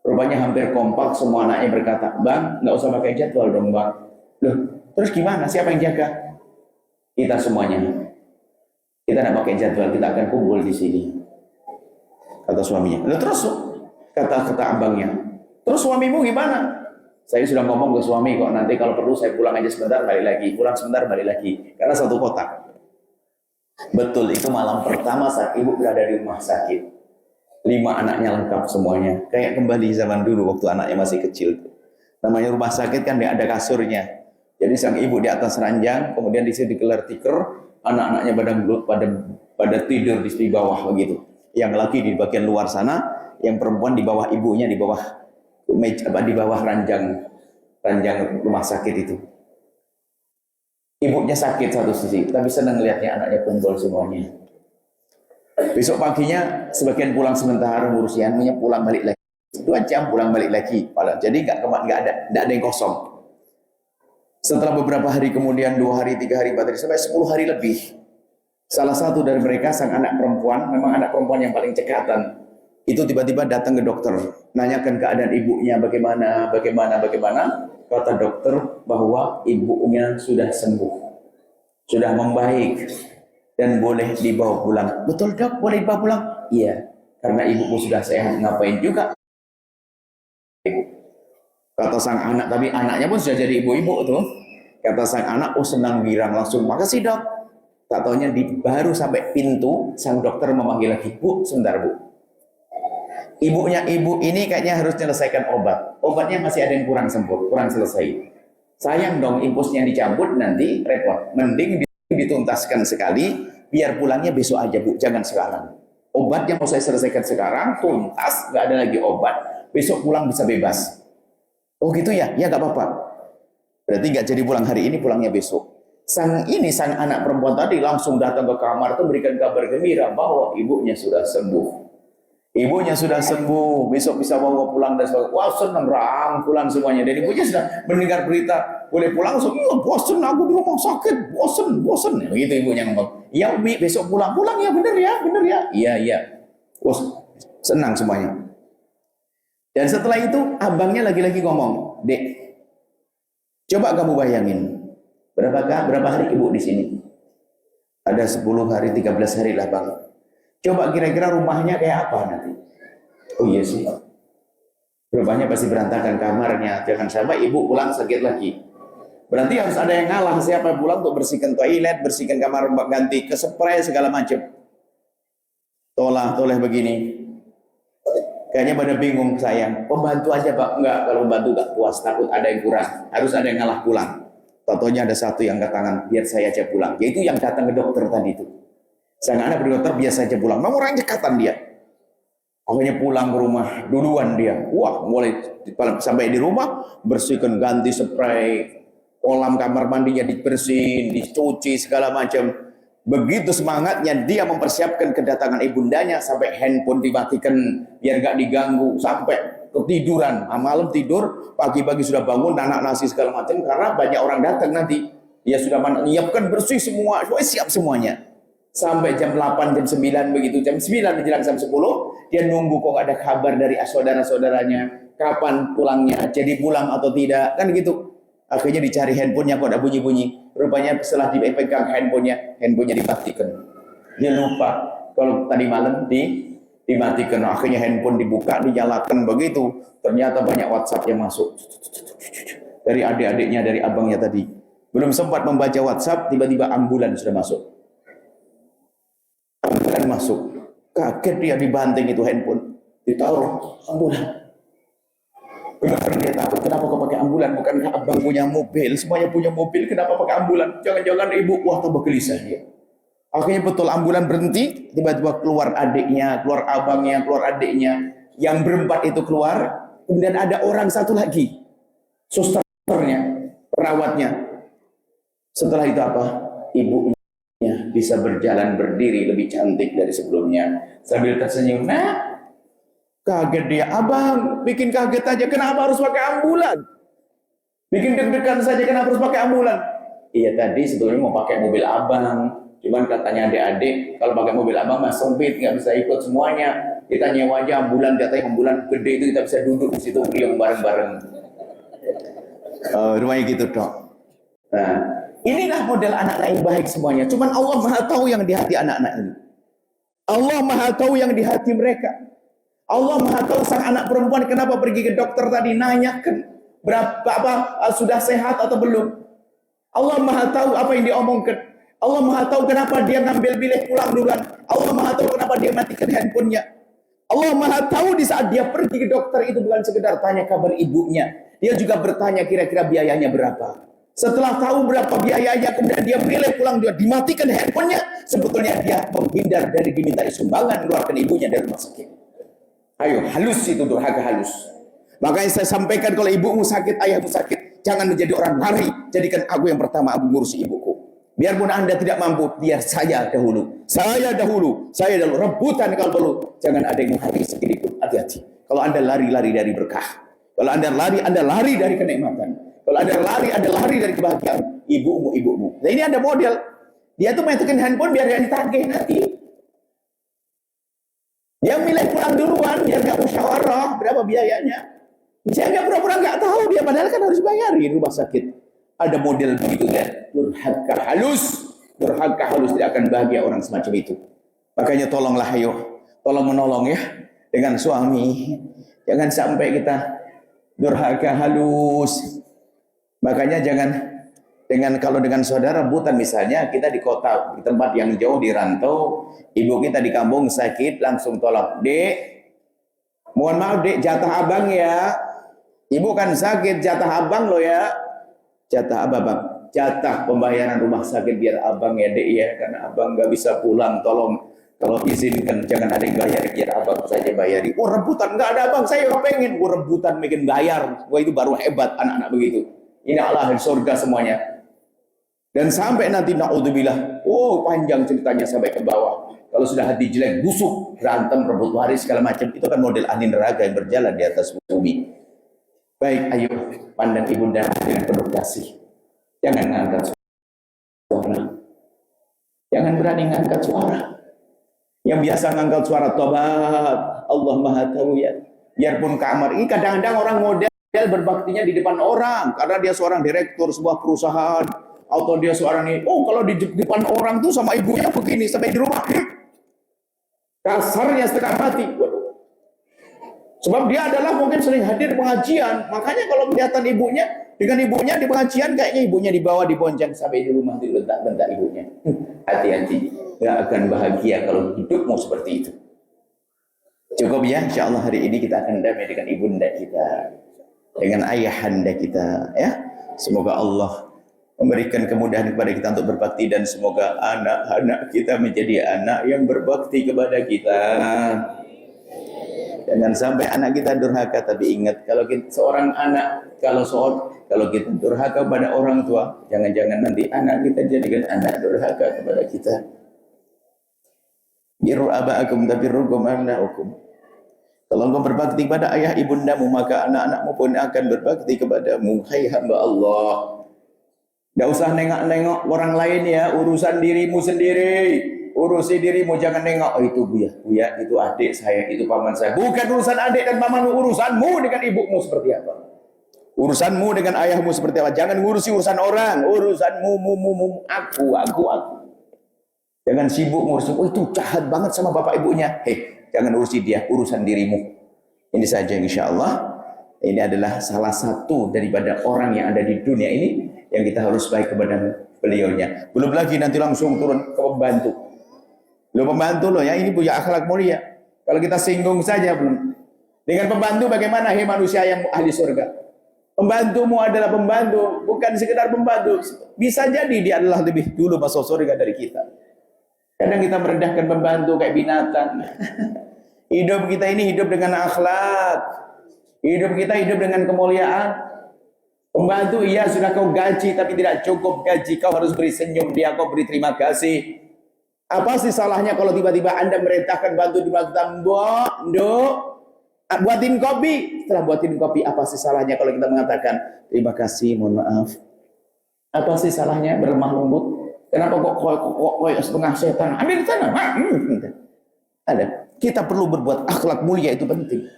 A: Rupanya hampir kompak semua anaknya berkata, "Bang, nggak usah pakai jadwal dong, Bang." Loh, terus gimana? Siapa yang jaga? Kita semuanya. Kita nggak pakai jadwal, kita akan kumpul di sini. Kata suaminya. Loh, terus kata abangnya. Terus suamimu gimana? Saya sudah ngomong ke suami kok nanti kalau perlu saya pulang aja sebentar balik lagi, pulang sebentar balik lagi, karena satu kota. Betul, itu malam pertama saat ibu berada di rumah sakit. 5 anaknya lengkap semuanya. Kayak kembali zaman dulu waktu anaknya masih kecil. Namanya rumah sakit kan tidak ada kasurnya. Jadi sang ibu di atas ranjang, kemudian di sini digelar tikar, anak-anaknya pada tidur di bawah begitu. Yang laki di bagian luar sana, yang perempuan di bawah ibunya, di bawah meja, di bawah ranjang rumah sakit itu. Ibunya sakit satu sisi, tapi senang melihatnya anaknya kumpul semuanya. Besok paginya sebagian pulang sementara ngurusiannya, pulang balik lagi 2 jam pulang balik lagi. Jadi nggak ada yang kosong. Setelah beberapa hari kemudian 2 hari, 3 hari, 4 hari sampai 10 hari lebih, salah satu dari mereka sang anak perempuan, memang anak perempuan yang paling cekatan, itu tiba-tiba datang ke dokter, nanyakan keadaan ibunya bagaimana. Kata dokter bahwa ibunya sudah sembuh, sudah membaik, dan boleh dibawa pulang. Betul dok, boleh dibawa pulang? Iya, karena ibuku sudah sehat, ngapain juga? Kata sang anak, tapi anaknya pun sudah jadi ibu-ibu tuh. Kata sang anak, oh senang girang, langsung makasih dok. Tak taunya baru sampai pintu, sang dokter memanggil lagi, Bu, sebentar Bu. Ibunya ibu ini kayaknya harus menyelesaikan obat. Obatnya masih ada yang kurang selesai. Sayang dong, impulsnya dicabut nanti repot. Mending dituntaskan sekali, biar pulangnya besok aja Bu, jangan sekarang. Obatnya mau saya selesaikan sekarang, tuntas, nggak ada lagi obat, besok pulang bisa bebas. Oh gitu ya? Ya nggak apa-apa. Berarti nggak jadi pulang hari ini, pulangnya besok. Sang anak perempuan tadi langsung datang ke kamar itu memberikan kabar gembira bahwa ibunya sudah sembuh. Ibunya sudah sembuh, besok bisa bawa pulang dan sebagainya. Wah senang, rangkulan semuanya. Dan ibunya sudah mendengar berita boleh pulang, langsung, bosen aku di rumah sakit, bosen. Begitu ibunya ngomong. Ya Umi, besok pulang ya, bener ya. Iya. Wah, senang semuanya. Dan setelah itu abangnya lagi-lagi ngomong, Dek, coba kamu bayangin, berapa hari ibu di sini? Ada 10 hari, 13 hari lah bang. Coba kira-kira rumahnya kayak apa nanti? Oh iya sih. Rumahnya pasti berantakan kamarnya. Jangan sampai ibu pulang sakit lagi. Berarti harus ada yang ngalah. Siapa pulang untuk bersihkan toilet, bersihkan kamar, ganti ke spray segala macam. Toleh begini. Kayaknya pada bingung sayang. Pembantu aja pak. Enggak, kalau pembantu gak puas, takut ada yang kurang. Harus ada yang ngalah pulang. Totonya ada satu yang angkat tangan, biar saya aja pulang. Yaitu yang datang ke dokter tadi itu. Saya anak dokter, biar saya aja pulang. Memang orang cekatan dia. Akhirnya pulang ke rumah, duluan dia. Wah, mulai sampai di rumah, bersihkan, ganti spray, kolam kamar mandinya dibersihin, dicuci, segala macam. Begitu semangatnya dia mempersiapkan kedatangan ibundanya, sampai handphone dimatikan, biar gak diganggu, sampai ketiduran. Malam tidur, pagi-pagi sudah bangun, anak nasi segala macam, karena banyak orang datang nanti. Dia sudah menyiapkan bersih semua, siap semuanya. Sampai jam 8, jam 9 begitu, jam 9 menjelang jam 10, dia nunggu kok ada kabar dari saudara-saudaranya, kapan pulangnya, jadi pulang atau tidak, kan gitu. Akhirnya dicari handphonenya kok ada bunyi-bunyi. Rupanya setelah dipegang handphonenya dimatikan. Dia lupa kalau tadi malam dimatikan. Akhirnya handphone dibuka, dinyalakan begitu. Ternyata banyak WhatsApp yang masuk dari adik-adiknya, dari abangnya tadi. Belum sempat membaca WhatsApp, tiba-tiba ambulan sudah masuk. Ambulan masuk. Kaget dia, dibanting itu handphone. Ditaruh ambulan. Benar dia takut, kenapa kau pakai ambulan? Bukankah abang punya mobil? Semuanya punya mobil, kenapa pakai ambulan? Jangan-jangan ibu, wah tambah gelisah dia. Akhirnya betul ambulan berhenti, tiba-tiba keluar adiknya, keluar abangnya, keluar adiknya. Yang berempat itu keluar, kemudian ada orang satu lagi. Susternya, perawatnya. Setelah itu apa? Ibunya bisa berjalan berdiri lebih cantik dari sebelumnya. Sambil tersenyum, nah, kaget dia, abang, bikin kaget aja, kenapa harus pakai ambulan? Bikin deg-degan saja, kenapa harus pakai ambulan? Iya tadi sebetulnya mau pakai mobil abang, cuman katanya adik-adik, kalau pakai mobil abang mah sempit, nggak bisa ikut semuanya. Kita nyewa aja ambulan, katanya ambulan gede itu kita bisa duduk di situ beliau bareng-bareng. Rumahnya gitu dok. Nah, inilah model anak-anak yang baik semuanya. Cuman Allah Maha tahu yang di hati anak-anak ini. Allah Maha tahu yang di hati mereka. Allah Maha tahu sang anak perempuan kenapa pergi ke dokter tadi, nanyakan berapa sudah sehat atau belum. Allah Maha tahu apa yang diomongkan. Allah Maha tahu kenapa dia ngambil bilik pulang duluan. Allah Maha tahu kenapa dia matikan handphonenya. Allah Maha tahu di saat dia pergi ke dokter itu bukan sekedar tanya kabar ibunya. Dia juga bertanya kira-kira biayanya berapa. Setelah tahu berapa biayanya, kemudian dia pilih pulang, dia dimatikan handphonenya. Sebetulnya dia menghindar dari dimintai sumbangan, keluarkan ibunya dari rumah sakit. Ayo, halus itu durhaka halus. Makanya saya sampaikan kalau ibumu sakit, ayahmu sakit, jangan menjadi orang lari. Jadikan aku yang pertama, aku ngurusi ibuku. Biarpun anda tidak mampu, biar saya dahulu. Saya dahulu. Rebutan kalau perlu. Jangan ada yang lari sedikit pun. Hati-hati. Kalau anda lari-lari dari berkah. Kalau anda lari dari kenikmatan. Kalau anda lari dari kebahagiaan. Ibumu. Nah ini ada model. Dia tuh matikan handphone biar dia ditagih nanti. Dia milih pulang duluan, biar gak musyawarah berapa biayanya. Dia gak pura-pura gak tahu, dia padahal kan harus bayar di rumah sakit. Ada model begitu kan, durhaka halus tidak akan bahagia orang semacam itu. Makanya tolonglah ayo, tolong menolong ya dengan suami. Jangan sampai kita durhaka halus. Makanya jangan kalau dengan saudara rebutan, misalnya kita di kota, di tempat yang jauh, di rantau, ibu kita di kampung sakit, langsung tolak, dek, mohon maaf dek, jatah abang ya, ibu kan sakit, jatah abang lo ya, jatah apa bang? Jatah pembayaran rumah sakit biar abang ya dek ya, karena abang gak bisa pulang, tolong kalau izinkan jangan ada yang bayar, biar abang saja bayari. Oh rebutan, nggak ada abang, saya pengen. Oh rebutan bikin bayar, wah itu baru hebat anak-anak begitu. Ini Allah di surga semuanya. Dan sampai nanti na'udzubillah, oh panjang ceritanya sampai ke bawah. Kalau sudah hati jelek, busuk, berantem, rebut waris, segala macam, itu kan model ahli neraka yang berjalan di atas bumi. Baik, ayo pandang ibunda dengan penuh kasih. Jangan ngangkat suara. Jangan berani ngangkat suara. Yang biasa ngangkat suara tobat, Allah Maha tahu ya. Biarpun kamar ini kadang-kadang orang model berbaktinya di depan orang karena dia seorang direktur sebuah perusahaan. Atau dia seorang ini, oh kalau di depan orang tuh sama ibunya begini, sampai di rumah kasarnya setengah mati. Waduh. Sebab dia adalah mungkin sering hadir pengajian, makanya kalau kelihatan ibunya dengan ibunya di pengajian, kayaknya ibunya dibawa dibonceng sampai di rumah dibentak-bentak ibunya. Hati-hati, gak akan bahagia kalau hidupmu seperti itu. Cukup ya, insya Allah hari ini kita akan damai dengan ibunda kita, dengan ayahanda kita, ya. Semoga Allah memberikan kemudahan kepada kita untuk berbakti, dan semoga anak-anak kita menjadi anak yang berbakti kepada kita. Jangan sampai anak kita durhaka, tapi ingat kalau kita, seorang anak kalau kita durhaka pada orang tua, jangan-jangan nanti anak kita jadikan anak durhaka kepada kita. Birru aba'akum tabirrukum abna'ukum. Kalau engkau berbakti kepada ayah ibundamu, maka anak-anakmu pun akan berbakti kepadamu. Hai hamba Allah, tidak usah nengok-nengok orang lain ya, urusan dirimu sendiri. Urusi dirimu, jangan nengok, oh itu Buya itu adik saya, itu paman saya. Bukan urusan adik dan pamanmu, urusanmu dengan ibumu seperti apa, urusanmu dengan ayahmu seperti apa. Jangan ngurusi urusan orang, urusanmu, aku. Jangan sibuk ngurusi, oh itu jahat banget sama bapak ibunya. Jangan urusi dia, urusan dirimu. Ini saja insya Allah. Ini adalah salah satu daripada orang yang ada di dunia ini yang kita harus baik kepada beliaunya. Belum lagi nanti langsung turun ke pembantu. Lo pembantu lo ya, ini punya akhlak mulia. Kalau kita singgung saja belum. Dengan pembantu bagaimana manusia yang ahli surga? Pembantumu adalah pembantu, bukan sekedar pembantu. Bisa jadi dia adalah lebih dulu masuk surga dari kita. Kadang kita merendahkan pembantu kayak binatang. Hidup kita ini hidup dengan akhlak. Hidup kita hidup dengan kemuliaan. Pembantu iya sudah kau gaji, tapi tidak cukup gaji. Kau harus beri senyum dia, kau beri terima kasih. Apa sih salahnya kalau tiba-tiba Anda merintahkan bantu di belakang, buatin kopi. Setelah buatin kopi, apa sih salahnya kalau kita mengatakan terima kasih, mohon maaf. Apa sih salahnya berlemah lembut? Kenapa kok setengah setan? Ambil sana. Ada. Kita perlu berbuat akhlak mulia, itu penting.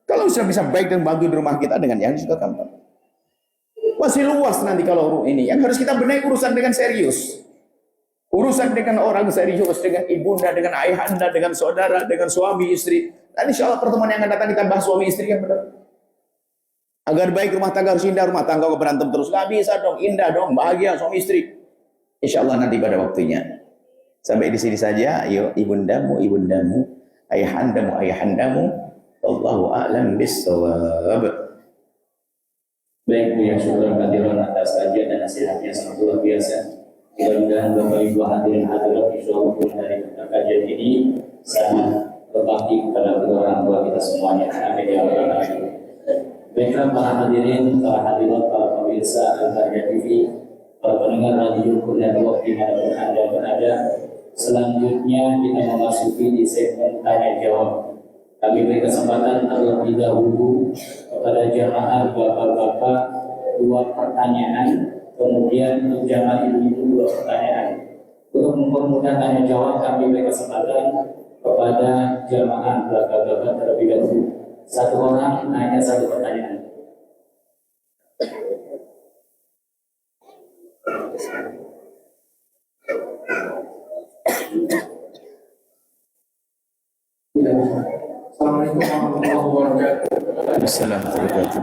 A: Kalau sudah bisa baik dan bantu di rumah kita dengan yang sudah gampang. Masih luas nanti kalau ini. Yang harus kita benahi urusan dengan serius. Urusan dengan orang serius, dengan ibunda, dengan ayahanda, dengan saudara, dengan suami istri. Dan insya Allah pertemuan yang akan datang kita bahas suami istri yang benar. Agar baik rumah tangga harus indah, rumah tangga berantem terus. Gak bisa dong, indah dong, bahagia suami istri. Insya Allah nanti pada waktunya. Sampai di sini saja. Ayo ibundamu, ayahandamu. Allahu a'lam bis-shawab.
B: Baik, ya syukur kehadiran atas kajian dan nasihatnya sangat luar biasa. Mudah-mudahan Bapak Ibu hadirin hadirat insyaallah dari kajian ini sangat berbakti kepada kedua orang tua kita semuanya. Amin ya rabbal alamin. Baiklah para hadirin, para hadirat, para pemirsa Al-Bahjah TV, para pendengar radio dan waktu dimanapun Anda berada. Selanjutnya kita memasuki di segmen tanya jawab. Kami beri kesempatan terlebih dahulu kepada jamaah bapak-bapak 2 pertanyaan, kemudian untuk jamaah ibu-ibu 2 pertanyaan. Untuk mempermudah tanya jawab, kami beri kesempatan kepada jamaah bapak-bapak terlebih dahulu. 1 orang hanya 1 pertanyaan.
C: Assalamualaikum warahmatullahi wabarakatuh.
A: Assalamualaikum.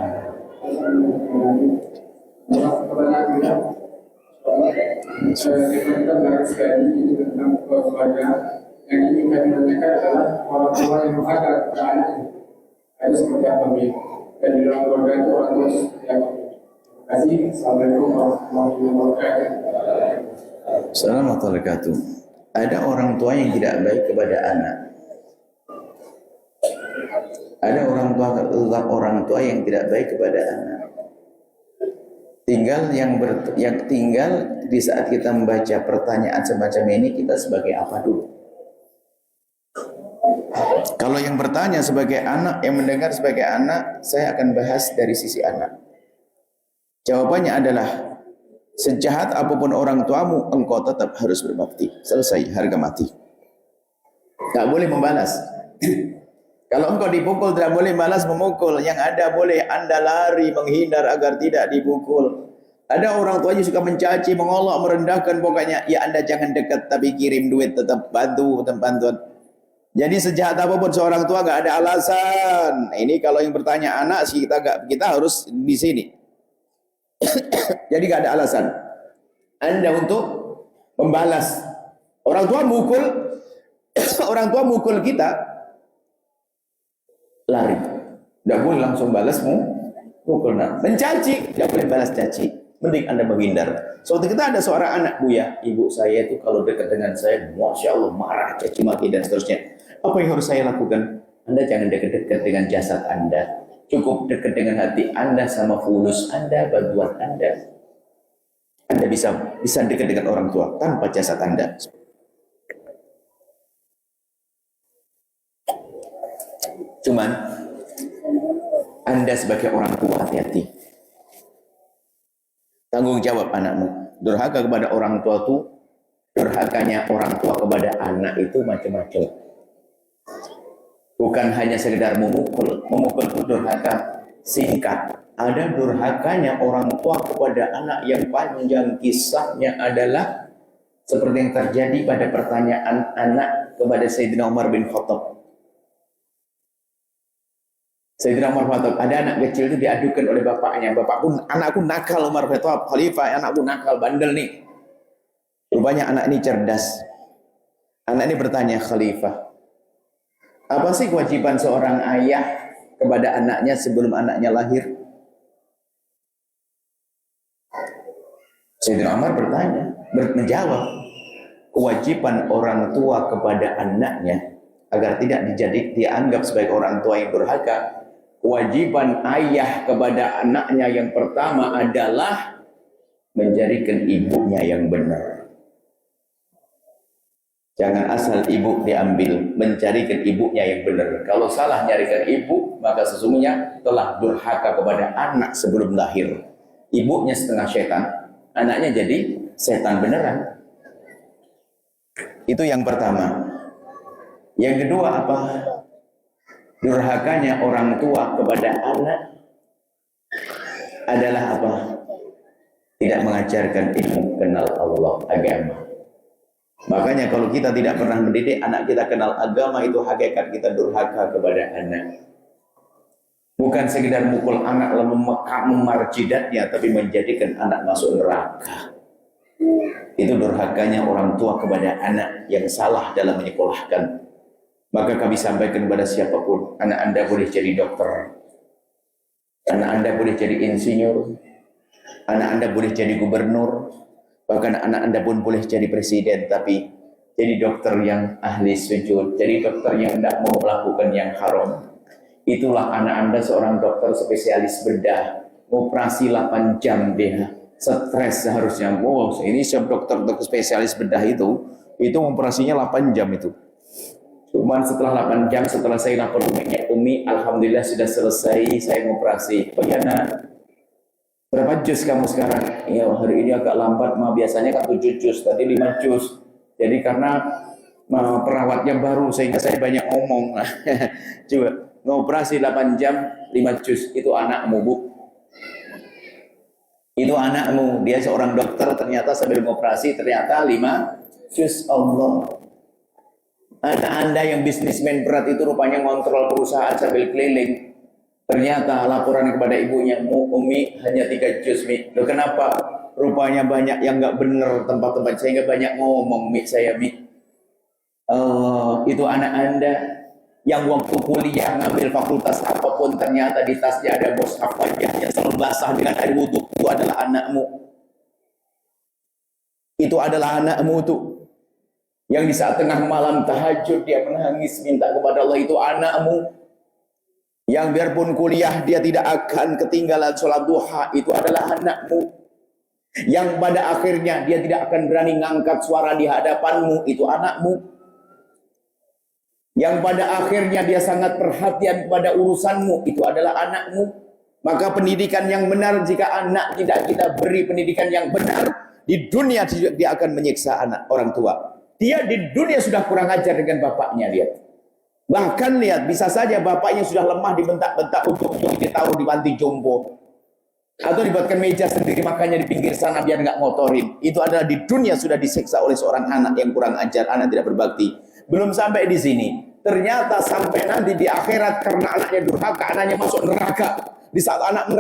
C: Pertanyaan kita bahas sekali tentang keluarga. Yang ingin kami tanyakan adalah orang tua yang ada kepada anaknya. Itu seperti apa, Bi? Dan di dalam keluarga itu orang tua seperti apa? Terima kasih. Assalamualaikum warahmatullahi wabarakatuh.
A: Assalamualaikum warahmatullahi wabarakatuh. Ada orang tua yang tidak baik kepada anak. Ada orang tua yang tidak baik kepada anak. Tinggal yang tinggal di saat kita membaca pertanyaan semacam ini, kita sebagai apa dulu? Kalau yang bertanya sebagai anak, yang mendengar sebagai anak, saya akan bahas dari sisi anak. Jawabannya adalah, sejahat apapun orang tuamu, engkau tetap harus berbakti. Selesai, harga mati. Tak boleh membalas. Kalau engkau dipukul, tidak boleh balas memukul. Yang ada boleh Anda lari menghindar agar tidak dipukul. Ada orang tua suka mencaci, mengolok, merendahkan, pokoknya ya Anda jangan dekat tapi kirim duit, tetap bantuan. Jadi sejahat apapun seorang tua nggak ada alasan. Ini kalau yang bertanya anak sih kita harus di sini. Jadi nggak ada alasan Anda untuk membalas. Orang tua mukul, orang tua mukul kita, lari. Tidak boleh langsung balasmu, mukul. Nah, mencaci, tidak boleh balas caci. Mending Anda menghindar. Suatu kita ada seorang anak, Buya, ibu saya itu kalau dekat dengan saya, Masya Allah, marah, caci maki dan seterusnya. Apa yang harus saya lakukan? Anda jangan dekat-dekat dengan jasad Anda. Cukup dekat dengan hati Anda sama fulus Anda, bantuan Anda. Anda bisa dekat dengan orang tua tanpa jasad Anda. Cuman Anda sebagai orang tua hati-hati. Tanggung jawab anakmu. Durhaka kepada orang tua itu, durhakanya orang tua kepada anak itu macam-macam. Bukan hanya sekedar memukul itu durhaka singkat. Ada durhakanya orang tua kepada anak yang panjang, kisahnya adalah seperti yang terjadi pada pertanyaan anak kepada Sayyidina Umar bin Khattab. Sayyidina Umar bin Khattab, ada anak kecil itu diadukan oleh bapaknya. Anakku nakal, Umar bin Khattab, Khalifah, anakku nakal, bandel nih. Rupanya anak ini cerdas. Anak ini bertanya, Khalifah, apa sih kewajiban seorang ayah kepada anaknya sebelum anaknya lahir? Sayyidina Umar menjawab, kewajiban orang tua kepada anaknya agar tidak dianggap sebagai orang tua yang durhaka. Kewajiban ayah kepada anaknya yang pertama adalah menjadikan ibunya yang benar. Jangan asal ibu diambil, mencarikan ibunya yang benar. Kalau salah nyarikan ibu, maka sesungguhnya telah durhaka kepada anak sebelum lahir. Ibunya setengah setan, anaknya jadi setan beneran. Itu yang pertama. Yang kedua apa? Durhakanya orang tua kepada anak adalah apa? Tidak mengajarkan ilmu kenal Allah, agama. Makanya kalau kita tidak pernah mendidik anak kita kenal agama, itu hakikat kita durhaka kepada anak. Bukan sekedar mukul anak lalu memar jidatnya, tapi menjadikan anak masuk neraka. Itu durhakanya orang tua kepada anak yang salah dalam menyekolahkan. Maka kami sampaikan kepada siapapun, anak Anda boleh jadi dokter, anak Anda boleh jadi insinyur, anak Anda boleh jadi gubernur, bahkan anak Anda pun boleh jadi presiden, tapi jadi dokter yang ahli sujud, jadi dokter yang tidak mau melakukan yang haram. Itulah anak Anda seorang dokter spesialis bedah, operasi 8 jam dia, stres seharusnya. Wow, ini dokter spesialis bedah itu operasinya 8 jam itu. Cuman setelah 8 jam, setelah saya lapor Umi, alhamdulillah sudah selesai, saya ngoperasi. Oh ya nak, berapa jus kamu sekarang? Ya hari ini agak lambat, biasanya kan 7 jus, tadi 5 jus. Jadi karena perawatnya baru sehingga saya banyak ngomong. Coba ngoperasi 8 jam 5 jus, itu anakmu Bu. Itu anakmu, dia seorang dokter, ternyata sambil ngoperasi ternyata 5 jus. Allah. Anak Anda yang bisnismen berat itu rupanya ngontrol perusahaan sambil keliling. Ternyata laporan kepada ibunya, Umi hanya 3 jus Mi. Loh kenapa? Rupanya banyak yang nggak benar tempat-tempat, sehingga banyak ngomong Mi saya Mi. Itu anak Anda yang waktu kuliah ngambil fakultas apapun, ternyata di tasnya ada mushaf wajahnya selalu basah dengan air wudhu. Itu adalah anakmu. Itu adalah anakmu tuh. Yang di saat tengah malam tahajud dia menangis minta kepada Allah, itu anakmu. Yang biarpun kuliah dia tidak akan ketinggalan sholat duha, itu adalah anakmu. Yang pada akhirnya dia tidak akan berani ngangkat suara di hadapanmu, itu anakmu. Yang pada akhirnya dia sangat perhatian kepada urusanmu, itu adalah anakmu. Maka pendidikan yang benar, jika anak tidak kita beri pendidikan yang benar, di dunia dia akan menyiksa anak orang tua. Dia di dunia sudah kurang ajar dengan bapaknya, lihat. Bahkan lihat, bisa saja bapaknya sudah lemah, dibentak-bentak, ujung-ujung ditaruh di panti jompo. Atau dibuatkan meja sendiri, makanya di pinggir sana biar nggak ngotorin. Itu adalah di dunia sudah disiksa oleh seorang anak yang kurang ajar, anak tidak berbakti. Belum sampai di sini. Ternyata sampai nanti di akhirat karena anaknya durhaka, anaknya masuk neraka. Di saat anak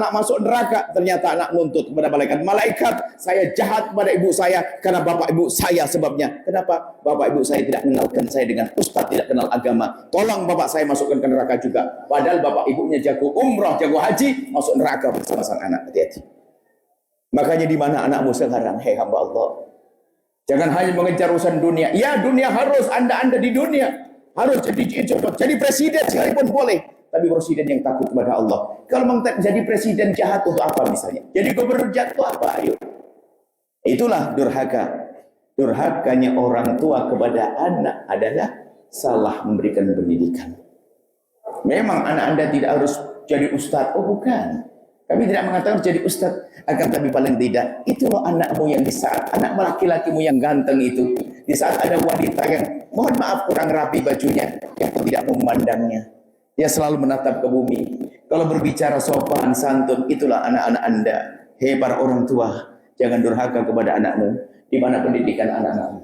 A: masuk neraka, ternyata anak nuntut kepada malaikat. Malaikat, saya jahat kepada ibu saya karena bapak ibu saya sebabnya. Kenapa? Bapak ibu saya tidak mengenalkan saya dengan ustadz, tidak kenal agama. Tolong bapak saya masukkan ke neraka juga. Padahal bapak ibunya jago umrah, jago haji, masuk neraka bersama sang anak. Hati-hati. Makanya di mana anakmu sekarang? Hei hamba Allah. Jangan hanya mengejar urusan dunia. Ya, dunia harus, anda di dunia. Harus jadi presiden sekalipun boleh. Tapi presiden yang takut kepada Allah. Kalau memang jadi presiden jahat untuk apa misalnya? Jadi gubernur jahat itu apa? Ayo. Itulah durhaka. Durhakanya orang tua kepada anak adalah salah memberikan pendidikan. Memang anak anda tidak harus jadi ustadz. Oh bukan. Kami tidak mengatakan jadi ustadz. Akan tapi paling tidak, itu loh anakmu yang di saat anak laki-lakimu yang ganteng itu. Di saat ada wanita yang mohon maaf kurang rapi bajunya, yang tidak memandangnya. Dia selalu menatap ke bumi. Kalau berbicara sopan, santun, itulah anak-anak anda. Hei para orang tua, jangan durhaka kepada anakmu. Di mana pendidikan anak-anakmu.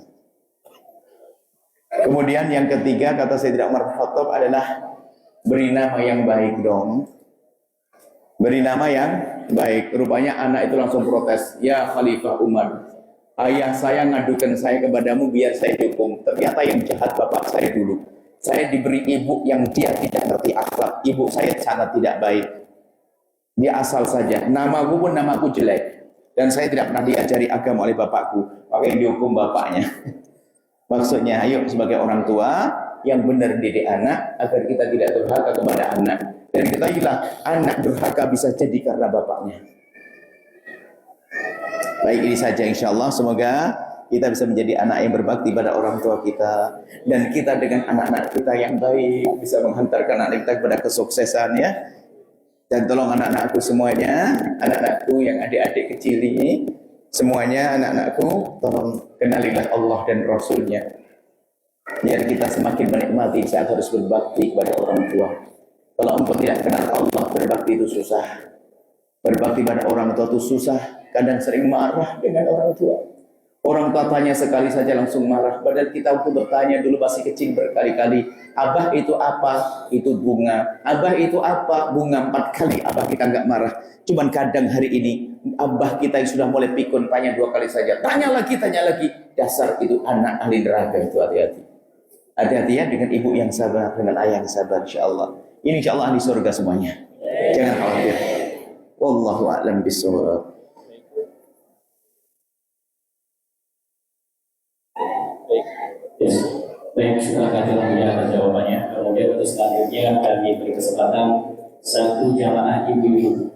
A: Kemudian yang ketiga, kata Sayyidina Umar bin Khattab adalah beri nama yang baik dong. Beri nama yang baik. Rupanya anak itu langsung protes. Ya Khalifah Umar, ayah saya ngadukan saya kepadamu biar saya dukung. Ternyata yang jahat bapak saya dulu. Saya diberi ibu yang dia tidak ngerti akhlak. Ibu saya sangat tidak baik. Dia asal saja. Namaku pun namaku jelek. Dan saya tidak pernah diajari agama oleh bapakku. Makanya dihukum bapaknya. Maksudnya, ayo sebagai orang tua yang benar didik anak agar kita tidak durhaka kepada anak. Dan kita ketahuilah anak durhaka bisa jadi karena bapaknya. Baik, ini saja insya Allah. Semoga kita bisa menjadi anak yang berbakti pada orang tua kita. Dan kita dengan anak-anak kita yang baik bisa menghantarkan anak kita kepada kesuksesan ya. Dan tolong anak-anakku semuanya, anak-anakku yang adik-adik kecil ini, semuanya anak-anakku, tolong kenalilah Allah dan Rasulnya. Biar kita semakin menikmati saat harus berbakti kepada orang tua. Kalau engkau tidak kenal Allah, berbakti itu susah. Berbakti pada orang tua itu susah. Kadang sering marah dengan orang tua. Orang tua tanya sekali saja langsung marah. Padahal kita waktu bertanya dulu masih kecil berkali-kali. Abah itu apa? Itu bunga. Abah itu apa? Bunga 4 kali. Abah kita nggak marah. Cuman kadang hari ini abah kita yang sudah mulai pikun tanya 2 kali saja. Tanya lagi. Dasar itu anak ahli neraka itu, hati-hati. Hati-hati ya dengan ibu yang sabar, dengan ayah yang sabar, insyaAllah. Ini insyaAllah ahli surga semuanya. Jangan khawatir. Wallahu a'lam bishawab.
B: Baik, terima kasih atas jawabannya. Kemudian untuk selanjutnya kami beri kesempatan satu jamaah ibu-ibu.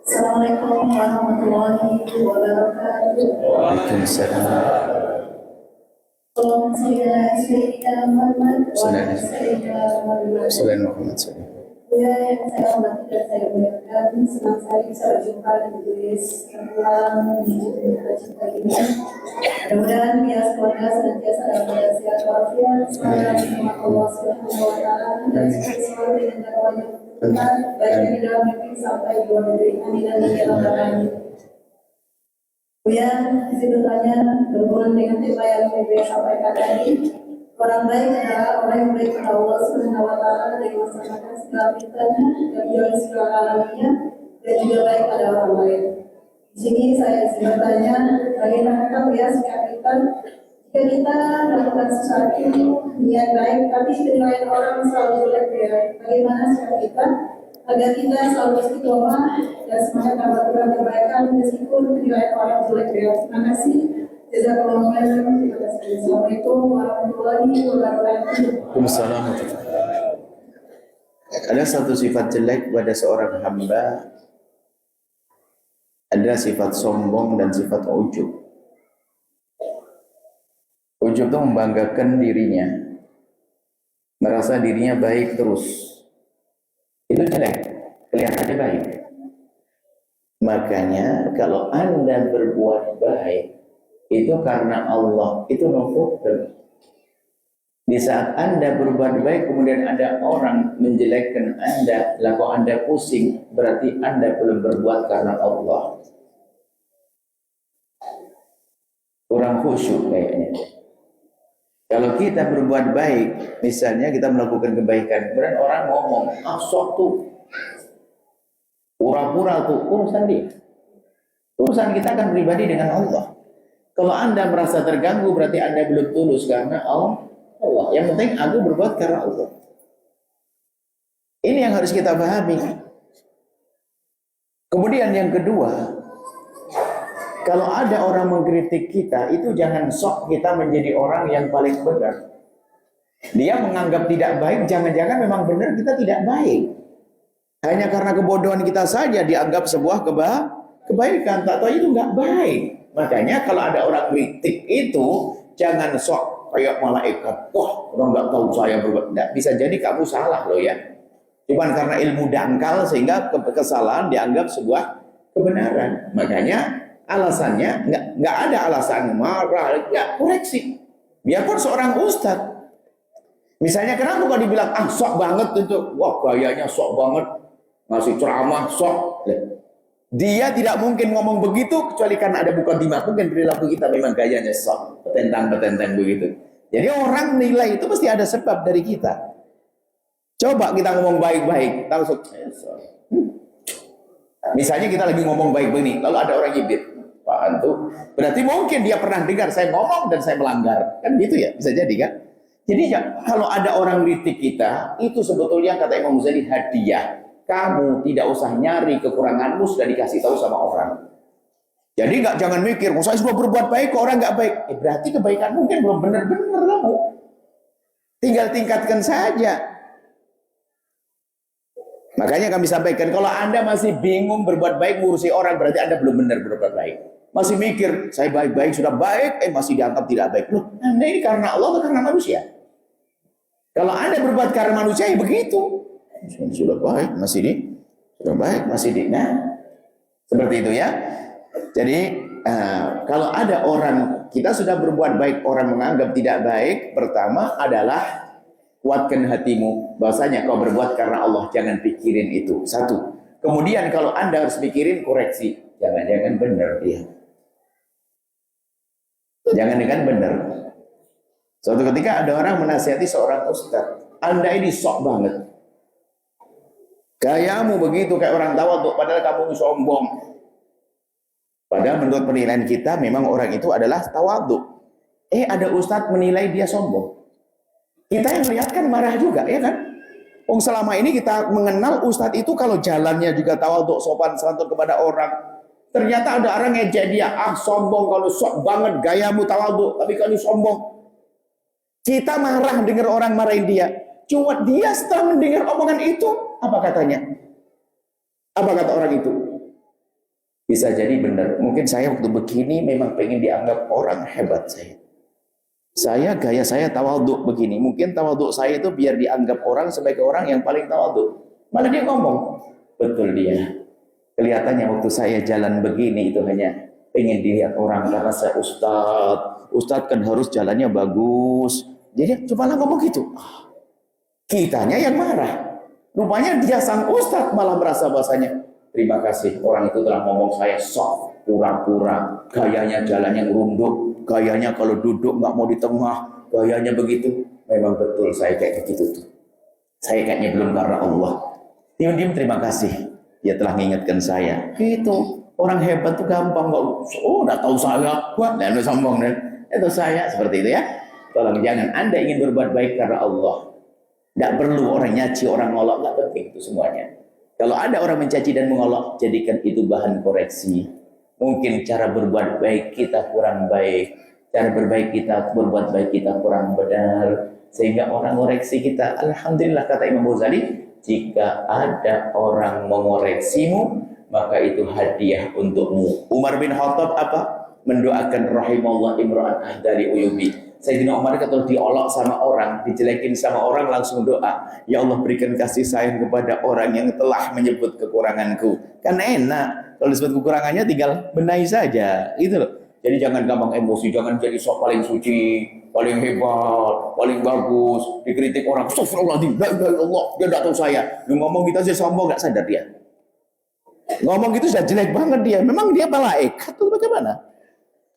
D: Assalamualaikum warahmatullahi wabarakatuh.
A: Waalaikumsalam.
D: Allahumma shalli ala sayyidina Muhammad wa ala
A: Sallallahu
D: sayyidina Muhammad.
A: Muhammad.
D: Ya, yang saya hormati dan saya muliakan, senang sekali bisa berjumpa dengan Tulis tentang hidup cinta ini. Mudah-mudahan bias keluarga senantiasa dalam keadaan sehat walafiat, selalu dengan Allah Subhanahu wa Ta'ala, dan selalu dengan takwanya Tuhan, baik di dalam negeri sampai di luar negeri. Amin amin ya rabbal alamin. Buya, izin bertanya berhubungan dengan tema yang Buya sampaikan tadi. Orang baik adalah orang yang baik kepada Allah Subhanahu wa Ta'ala dari melaksanakan segala perintahnya dan menjauhi segala larangannya dan juga baik pada orang lain. Di sini saya izin bertanya, bagaimana Buya sikap kita jika kita melakukan sesuatu niat baik tapi penilaian orang selalu jelek ya? Bagaimana sikap kita agar kita selalu istiqomah dan semangat dalam melakukan kebaikan meskipun penilaian orang jelek ya? Terima kasih. Jazakallahu khairan. Terima kasih. Assalamualaikum warahmatullahi wabarakatuh.
A: Waalaikumsalam. Ada satu sifat jelek pada seorang hamba, ada sifat sombong dan sifat ujub. Ujub itu membanggakan dirinya, merasa dirinya baik terus. Itu jelek. kelihatannya baik. Makanya kalau Anda berbuat baik itu karena Allah, itu no-problem. Di saat Anda berbuat baik kemudian ada orang menjelekkan Anda, lalu Anda pusing, berarti Anda belum berbuat karena Allah. Kurang khusyuk kayaknya. Kalau kita berbuat baik, misalnya kita melakukan kebaikan, kemudian orang ngomong, sok tuh, pura-pura tuh, urusan dia. Urusan kita kan pribadi dengan Allah. Kalau Anda merasa terganggu, berarti Anda belum tulus karena Allah. Yang penting aku berbuat karena Allah. Ini yang harus kita pahami. Kemudian yang kedua, kalau ada orang mengkritik kita, itu jangan sok kita menjadi orang yang paling benar. Dia menganggap tidak baik, jangan-jangan memang benar kita tidak baik. Hanya karena kebodohan kita saja dianggap sebuah kebaikan. Tak tahu itu nggak baik. Makanya kalau ada orang kritik itu, jangan sok kayak malaikat. Wah, orang nggak tahu saya berbuat. Nggak, bisa jadi kamu salah loh ya. Cuman karena ilmu dangkal sehingga kesalahan dianggap sebuah kebenaran. Makanya alasannya nggak ada alasan marah, nggak, koreksi. Biarpun seorang ustadz, misalnya kenapa kalau dibilang sok banget itu, wah gayanya sok banget, ngasih ceramah sok. Dia tidak mungkin ngomong begitu kecuali karena ada mukadimah. Mungkin perilaku kita memang gayanya sok, petentang begitu. Jadi orang nilai itu pasti ada sebab dari kita. Coba kita ngomong baik-baik, tahu sok. Misalnya kita lagi ngomong baik begini, lalu ada orang nyibir, Pak Antu, berarti mungkin dia pernah dengar saya ngomong dan saya melanggar, kan gitu ya, bisa jadi kan? Jadi ya, kalau ada orang kritik kita, itu sebetulnya kata Imam Ghazali hadiah. Kamu tidak usah nyari kekuranganmu, sudah dikasih tahu sama orang. Jadi jangan mikir, saya sudah berbuat baik, kok orang nggak baik. Berarti kebaikan mungkin belum benar-benar kamu. Tinggal tingkatkan saja. Makanya kami sampaikan, kalau Anda masih bingung berbuat baik, ngurusi orang, berarti Anda belum benar berbuat baik. Masih mikir, saya baik-baik, sudah baik, masih dianggap tidak baik. Loh, Anda ini karena Allah atau karena manusia? Kalau Anda berbuat karena manusia, ya begitu. Sudah baik, sudah baik, masih di. Nah, seperti itu ya. Jadi, kalau ada orang, kita sudah berbuat baik, orang menganggap tidak baik, pertama adalah kuatkan hatimu, bahwasanya kau berbuat karena Allah, jangan pikirin itu. Satu. Kemudian kalau Anda harus pikirin, koreksi. Jangan-jangan benar dia. Jangan-jangan benar. Suatu ketika ada orang menasihati seorang ustaz, Anda ini sok banget. Gayamu begitu kayak orang tawadhu, padahal kamu sombong. Padahal menurut penilaian kita memang orang itu adalah tawadhu. Ada ustaz menilai dia sombong. Kita yang lihat kan marah juga, ya kan? Selama ini kita mengenal ustaz itu kalau jalannya juga tawadhu, sopan santun kepada orang. Ternyata ada orang ngejek dia, sombong, kalau sok banget gayamu tawadhu, tapi kalau sombong. Kita marah dengar orang marahin dia. Cuma dia setelah mendengar omongan itu, apa katanya? Apa kata orang itu? Bisa jadi benar. Mungkin saya waktu begini memang pengen dianggap orang hebat saya gaya saya tawadhu begini. Mungkin tawadhu saya itu biar dianggap orang sebagai orang yang paling tawadhu. Malah dia ngomong, betul dia. Kelihatannya waktu saya jalan begini itu hanya pengen dilihat orang karena saya ustadz. Ustadz kan harus jalannya bagus. Jadi cobalah ngomong gitu. Kitanya yang marah. Rupanya dia sang ustadz malah merasa bahasanya, terima kasih orang itu telah ngomong saya sok, pura-pura, gayanya jalannya ngerunduk, gayanya kalau duduk nggak mau di tengah, gayanya begitu. Memang betul saya kayak begitu tuh. Saya kayaknya belum karena Allah. Diam-diam terima kasih, dia telah mengingatkan saya. Gitu. Orang hebat tuh gampang, udah tahu saya, kuat dan sombong dan itu saya seperti itu ya. Tolong jangan Anda ingin berbuat baik karena Allah. Tidak perlu orang nyaci, orang ngolok, nggak penting itu semuanya. Kalau ada orang mencaci dan mengolok, jadikan itu bahan koreksi. Mungkin cara berbuat baik kita kurang baik, cara berbuat baik kita kurang benar, sehingga orang koreksi kita. Alhamdulillah kata Imam Ghazali, jika ada orang mengoreksimu, maka itu hadiah untukmu. Umar bin Khattab apa? Mendoakan rahimallah imra'an ahdari uyubi. Sayyidina Umar kalau diolok sama orang, dijelekin sama orang langsung doa, ya Allah berikan kasih sayang kepada orang yang telah menyebut kekuranganku. Kan enak kalau disebut kekurangannya tinggal benahi saja, gitu loh. Jadi jangan gampang emosi, jangan jadi sok paling suci, paling hebat, paling bagus, dikritik orang, astagfirullahaladzim, la ilaha illallah, dia tidak tahu saya. Lu ngomong gitu aja sombong, gak sadar dia. Ngomong gitu sudah jelek banget dia. Memang dia malaikat atau bagaimana?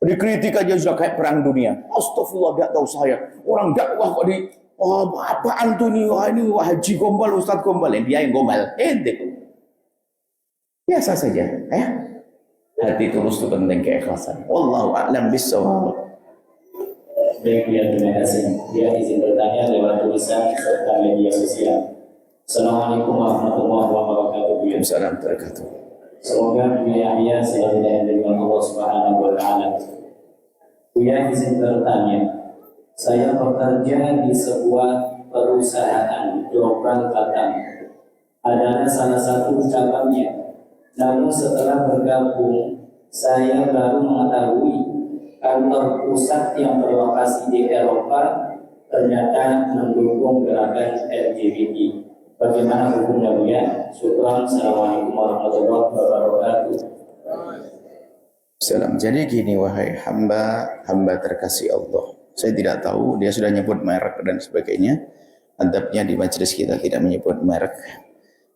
A: Dikritik aja sudah kayak perang dunia. Astagfirullah, tidak tahu saya. Orang dakwah kok di, oh apaan tuh nih, wah ini wah haji gombal, ustadz gombal. Dia yang gombal, ente tuh. Biasa saja, ya. Hati tulus itu penting, keikhlasan. Wallahu a'lam bishawab.
B: Baik, terima kasih. Dia izin bertanya lewat tulisan serta media sosial. Assalamualaikum warahmatullahi wabarakatuh.
A: Assalamualaikum warahmatullahi wabarakatuh.
B: Semoga Buya Yahya selalu diterima Allah Subhanahu wa taala. Buya izin bertanya. Saya bekerja di sebuah perusahaan Jombang Batang. Adalah salah satu cabangnya. Namun setelah bergabung, saya baru mengetahui kantor pusat yang berlokasi di Eropa ternyata mendukung gerakan LGBT. Bagaimana hukumnya, Buya? Syukran. Assalamualaikum warahmatullahi wabarakatuh.
A: Salam. Jadi gini, wahai hamba terkasih Allah. Saya tidak tahu, dia sudah nyebut merek dan sebagainya. Adabnya di majelis kita tidak menyebut merek,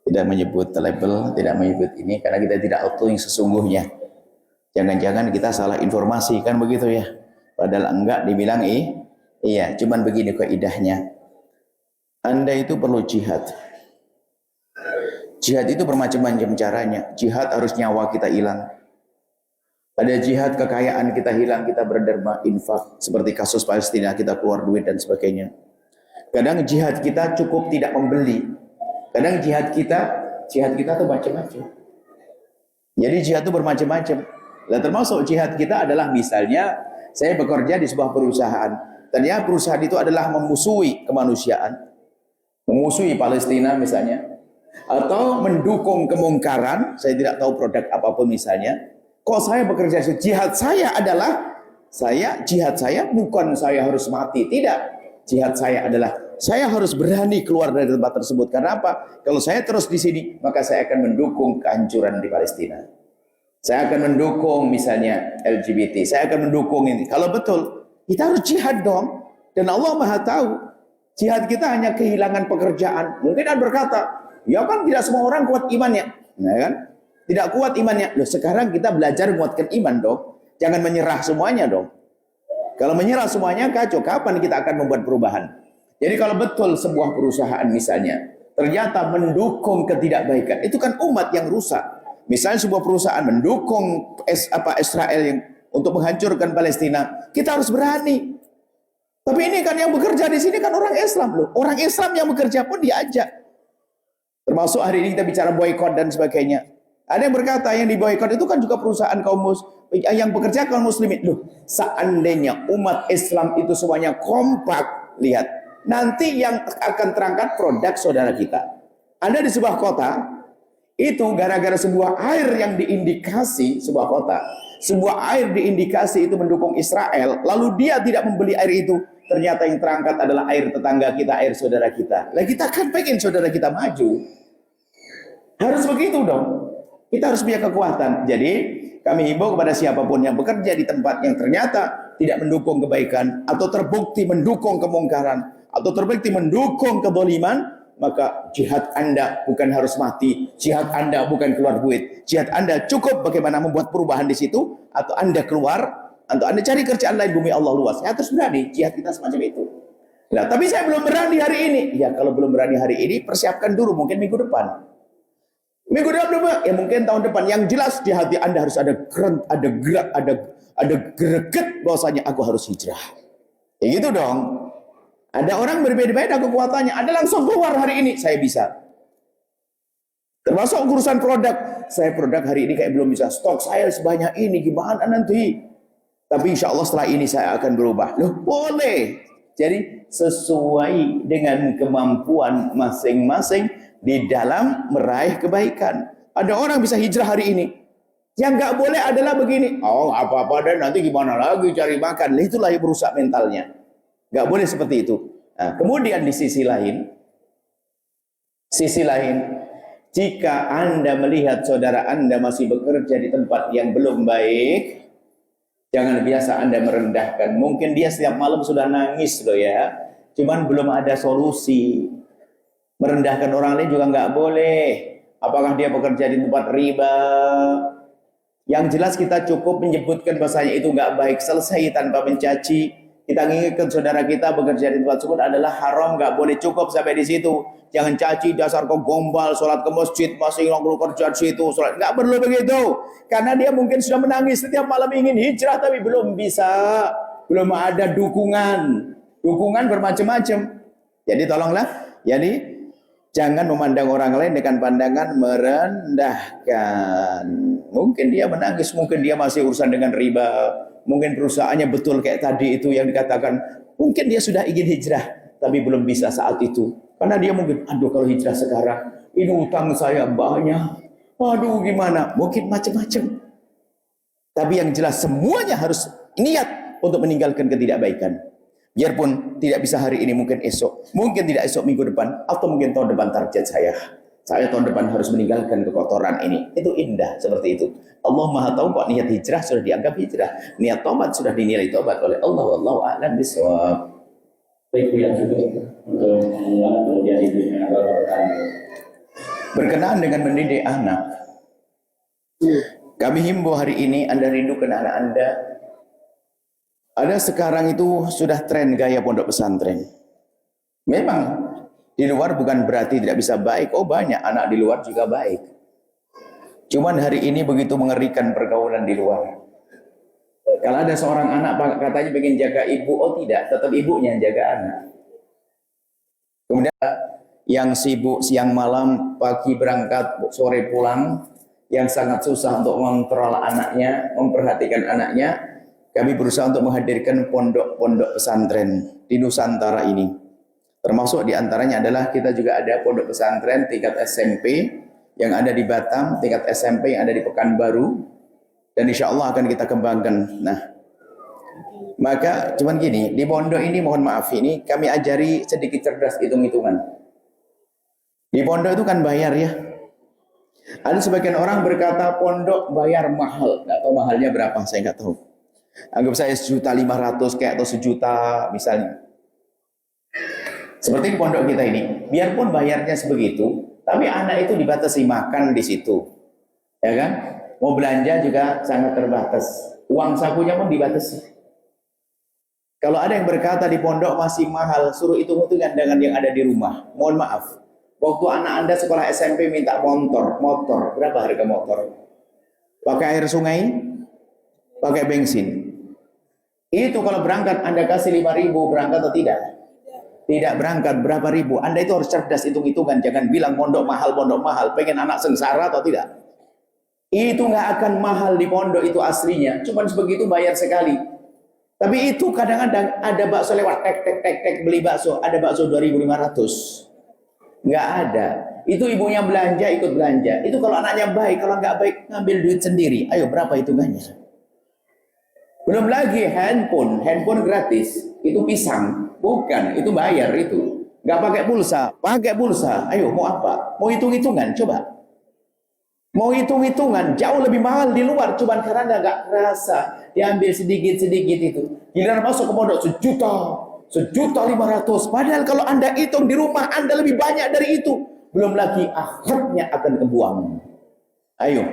A: tidak menyebut label, tidak menyebut ini, karena kita tidak tahu yang sesungguhnya. Jangan-jangan kita salah informasi, kan begitu ya. Padahal enggak dibilang iya, cuman begini kaidahnya. Anda itu perlu jihad. Jihad itu bermacam-macam caranya. Jihad harus nyawa kita hilang. Ada jihad kekayaan kita hilang, kita berderma infak. Seperti kasus Palestina, kita keluar duit dan sebagainya. Kadang jihad kita cukup tidak membeli. Kadang jihad kita tuh macam-macam. Jadi jihad itu bermacam-macam. Nah, termasuk jihad kita adalah misalnya saya bekerja di sebuah perusahaan. Ternyata perusahaan itu adalah memusuhi kemanusiaan. Memusuhi Palestina misalnya. Atau mendukung kemungkaran, saya tidak tahu produk apapun misalnya. Kok saya bekerja, jihad saya adalah, jihad saya bukan saya harus mati, tidak. Jihad saya adalah, saya harus berani keluar dari tempat tersebut. Karena apa? Kalau saya terus di sini, maka saya akan mendukung kehancuran di Palestina. Saya akan mendukung misalnya LGBT, saya akan mendukung ini. Kalau betul, kita harus jihad dong. Dan Allah Maha tahu, jihad kita hanya kehilangan pekerjaan. Mungkin Anda berkata, ya kan tidak semua orang kuat imannya. Nah kan? Tidak kuat imannya. Loh, sekarang kita belajar menguatkan iman dong. Jangan menyerah semuanya dong. Kalau menyerah semuanya kacau. Kapan kita akan membuat perubahan? Jadi kalau betul sebuah perusahaan misalnya ternyata mendukung ketidakbaikan, itu kan umat yang rusak. Misalnya sebuah perusahaan mendukung Israel yang untuk menghancurkan Palestina, kita harus berani. Tapi ini kan yang bekerja di sini kan orang Islam loh. Orang Islam yang bekerja pun diajak. Termasuk hari ini kita bicara boykot dan sebagainya. Ada yang berkata yang diboykot itu kan juga perusahaan yang bekerja kaum muslimin. Loh, seandainya umat Islam itu semuanya kompak, lihat. Nanti yang akan terangkat produk saudara kita. Anda di sebuah kota, itu gara-gara sebuah air yang diindikasi sebuah kota. Sebuah air diindikasi itu mendukung Israel, lalu dia tidak membeli air itu. Ternyata yang terangkat adalah air tetangga kita, air saudara kita. Lah kita kan pengen saudara kita maju. Harus begitu dong. Kita harus punya kekuatan. Jadi kami himbau kepada siapapun yang bekerja di tempat yang ternyata tidak mendukung kebaikan, atau terbukti mendukung kemungkaran, atau terbukti mendukung kedzaliman, maka jihad Anda bukan harus mati, jihad Anda bukan keluar duit, jihad Anda cukup bagaimana membuat perubahan di situ, atau Anda keluar, atau Anda cari kerjaan lain, bumi Allah luas. Ya terus berani, jihad kita semacam itu. Nah, tapi saya belum berani hari ini. Ya kalau belum berani hari ini, persiapkan dulu mungkin minggu depan. Minggu depan, ya mungkin tahun depan. Yang jelas di hati Anda harus ada gerak, ada greget bahwasanya aku harus hijrah. Ya gitu dong. Ada orang berbeda-beda kekuatannya. Ada langsung keluar hari ini, saya bisa. Termasuk urusan produk. Saya produk hari ini kayak belum bisa. Stok saya sebanyak ini, gimana nanti? Tapi insya Allah setelah ini saya akan berubah. Loh, boleh. Jadi sesuai dengan kemampuan masing-masing di dalam meraih kebaikan. Ada orang bisa hijrah hari ini. Yang nggak boleh adalah begini. Oh, apa-apa dan nanti gimana lagi cari makan. Itulah yang merusak mentalnya. Nggak boleh seperti itu. Nah, kemudian di sisi lain, jika Anda melihat saudara Anda masih bekerja di tempat yang belum baik, jangan biasa Anda merendahkan. Mungkin dia setiap malam sudah nangis loh ya, cuman belum ada solusi. Merendahkan orang lain juga nggak boleh. Apakah dia bekerja di tempat riba? Yang jelas kita cukup menyebutkan bahasanya itu nggak baik, selesai tanpa mencaci. Kita ingatkan saudara kita bekerja di tempat tersebut adalah haram, nggak boleh, cukup sampai di situ. Jangan caci, dasar kau gombal, sholat ke masjid masih ngomong kerja di situ, sholat, nggak perlu begitu. Karena dia mungkin sudah menangis setiap malam ingin hijrah tapi belum bisa, belum ada dukungan bermacam-macam. Jadi tolonglah, jangan memandang orang lain dengan pandangan merendahkan. Mungkin dia menangis, mungkin dia masih urusan dengan riba, mungkin perusahaannya betul kayak tadi itu yang dikatakan, mungkin dia sudah ingin hijrah tapi belum bisa saat itu. Karena dia mungkin, aduh kalau hijrah sekarang, ini utang saya banyak, aduh gimana, mungkin macam-macam. Tapi yang jelas semuanya harus niat untuk meninggalkan ketidakbaikan. Biarpun tidak bisa hari ini, mungkin esok, mungkin tidak esok, minggu depan, atau mungkin tahun depan target saya tahun depan harus meninggalkan kekotoran ini. Itu indah seperti itu. Allah Maha tahu kok niat hijrah sudah dianggap hijrah, niat tobat sudah dinilai tobat oleh Allah. Wallahu a'lam bishawab.
B: Baik, yang cukup untuk mengulang kemudian ibunya
A: berkenaan dengan mendidik anak. Kami himbau hari ini, Anda rindukan anak Anda. Ada sekarang itu sudah tren gaya pondok pesantren. Memang di luar bukan berarti tidak bisa baik. Oh, banyak anak di luar juga baik. Cuman hari ini begitu mengerikan pergaulan di luar. Kalau ada seorang anak katanya ingin jaga ibu, oh tidak, tetap ibunya yang jaga anak. Kemudian yang sibuk siang malam, pagi berangkat, sore pulang, yang sangat susah untuk mengontrol anaknya, memperhatikan anaknya. Kami berusaha untuk menghadirkan pondok-pondok pesantren di Nusantara ini. Termasuk diantaranya adalah kita juga ada pondok pesantren tingkat SMP yang ada di Batam, tingkat SMP yang ada di Pekanbaru, dan insya Allah akan kita kembangkan. Nah, maka cuman gini, di pondok ini mohon maaf ini kami ajari sedikit cerdas hitung-hitungan. Di pondok itu kan bayar ya. Ada sebagian orang berkata pondok bayar mahal, nggak tahu mahalnya berapa, saya nggak tahu. Anggap saya 1.500.000 kayak atau 1 juta misalnya. Seperti di pondok kita ini, biarpun bayarnya sebegitu, tapi anak itu dibatasi makan di situ, ya kan? Mau belanja juga sangat terbatas, uang sakunya pun dibatasi. Kalau ada yang berkata di pondok masih mahal, suruh hitung-hitungan dengan yang ada di rumah. Mohon maaf, waktu anak Anda sekolah SMP minta motor, berapa harga motor? Pakai air sungai, pakai bensin. Itu kalau berangkat Anda kasih 5.000 berangkat atau tidak? Tidak berangkat, berapa ribu? Anda itu harus cerdas hitung-hitungan. Jangan bilang pondok mahal, pengen anak sengsara atau tidak. Itu nggak akan mahal di pondok itu aslinya. Cuman sebegitu bayar sekali. Tapi itu kadang-kadang ada bakso lewat, tek, beli bakso. Ada bakso 2.500. Nggak ada. Itu ibunya belanja, ikut belanja. Itu kalau anaknya baik, kalau nggak baik, ngambil duit sendiri. Ayo, berapa hitungannya? Belum lagi handphone gratis. Itu pisang. Bukan, itu bayar itu. Nggak pakai pulsa. Ayo, mau apa? Mau hitung-hitungan, coba. Mau hitung-hitungan, jauh lebih mahal di luar. Cuman karena nggak kerasa, diambil sedikit-sedikit itu. Giliran masuk ke pondok 1.500.000. Padahal kalau Anda hitung di rumah, Anda lebih banyak dari itu. Belum lagi akhiratnya akan kebuang. Ayo.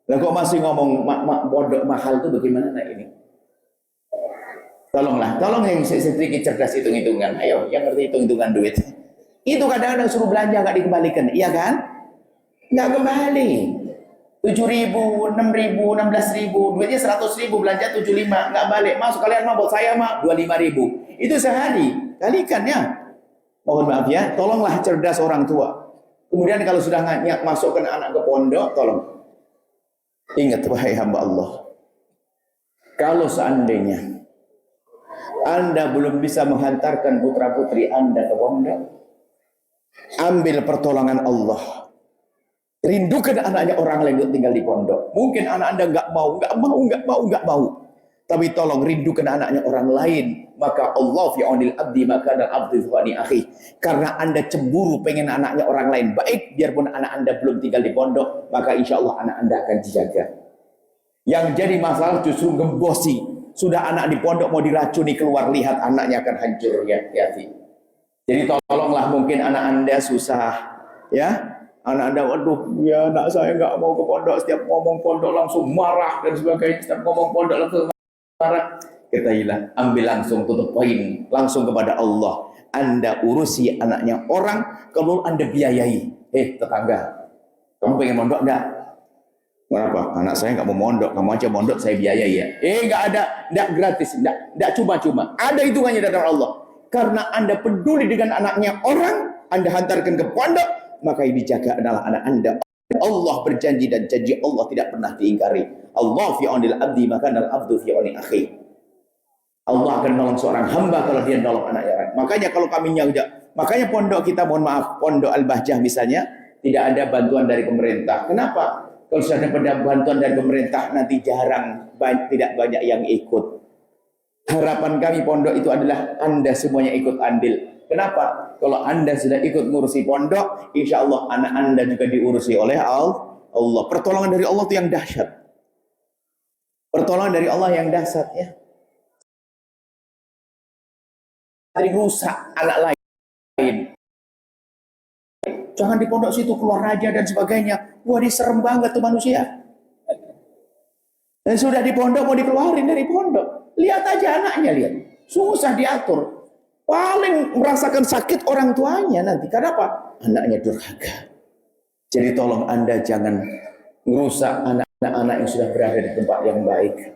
A: Lah kok masih ngomong pondok mahal itu bagaimana ini? Tolong yang sedikit cerdas hitung-hitungan. Ayo, yang ngerti hitung-hitungan duit. Itu kadang-kadang suruh belanja nggak dikembalikan, iya kan? Nggak kembali. 7.000, 6.000, 16.000, duitnya 100.000, belanja 75, nggak balik. Masuk kalian mau buat saya mah 25.000. Itu sehari, kalikan ya. Mohon maaf ya, tolonglah cerdas orang tua. Kemudian kalau sudah masukkan anak ke pondok, tolong ingat wahai hamba Allah. Kalau seandainya Anda belum bisa menghantarkan putra-putri Anda ke pondok, ambil pertolongan Allah. Rindukan anaknya orang lain untuk tinggal di pondok. Mungkin anak Anda nggak mau. Tapi tolong rindukan anaknya orang lain. Maka Allah fi aunil abdi maka dan abdi fi auni akhi. Karena Anda cemburu pengen anaknya orang lain baik, biarpun anak Anda belum tinggal di pondok, maka insya Allah anak Anda akan dijaga. Yang jadi masalah justru gembosi. Sudah anak di pondok mau diracuni keluar, lihat anaknya akan hancur, ya hati. Jadi tolonglah, mungkin anak Anda susah, ya. Anak Anda, waduh, ya anak saya nggak mau ke pondok, setiap ngomong pondok langsung marah dan sebagainya, setiap ngomong pondok langsung marah. Ketahuilah, ambil langsung tutup poin, langsung kepada Allah. Anda urusi anaknya orang, kalau Anda biayai. Tetangga, kamu pengen mondok enggak? Kenapa? Anak saya nggak mau mondok, kamu aja mondok, saya biayai ya. Nggak ada, nggak gratis, nggak cuma-cuma. Ada hitungannya dari Allah. Karena Anda peduli dengan anaknya orang, Anda hantarkan ke pondok, maka yang dijaga adalah anak Anda. Allah berjanji dan janji Allah tidak pernah diingkari. Allah fi aunil abdi maka al abdu fi auni akhi. Allah akan menolong seorang hamba kalau dia menolong anaknya orang. Makanya kalau kami nyajak, makanya pondok kita, mohon maaf, pondok Al-Bahjah misalnya, tidak ada bantuan dari pemerintah. Kenapa? Kalau sudah ada bantuan dari pemerintah, nanti jarang, tidak banyak yang ikut. Harapan kami pondok itu adalah Anda semuanya ikut andil. Kenapa? Kalau Anda sudah ikut ngurusi pondok, insya Allah anak Anda juga diurusi oleh Allah. Pertolongan dari Allah itu yang dahsyat. Pertolongan dari Allah yang dahsyat, ya. Dari rusak anak lain. Jangan di pondok situ keluar raja dan sebagainya. Wah, ini serem banget tuh manusia. Dan sudah di pondok mau dikeluarin dari pondok. Lihat aja anaknya, lihat. Susah diatur. Paling merasakan sakit orang tuanya nanti. Karena apa? Anaknya durhaka. Jadi tolong Anda jangan merusak anak-anak yang sudah berada di tempat yang baik.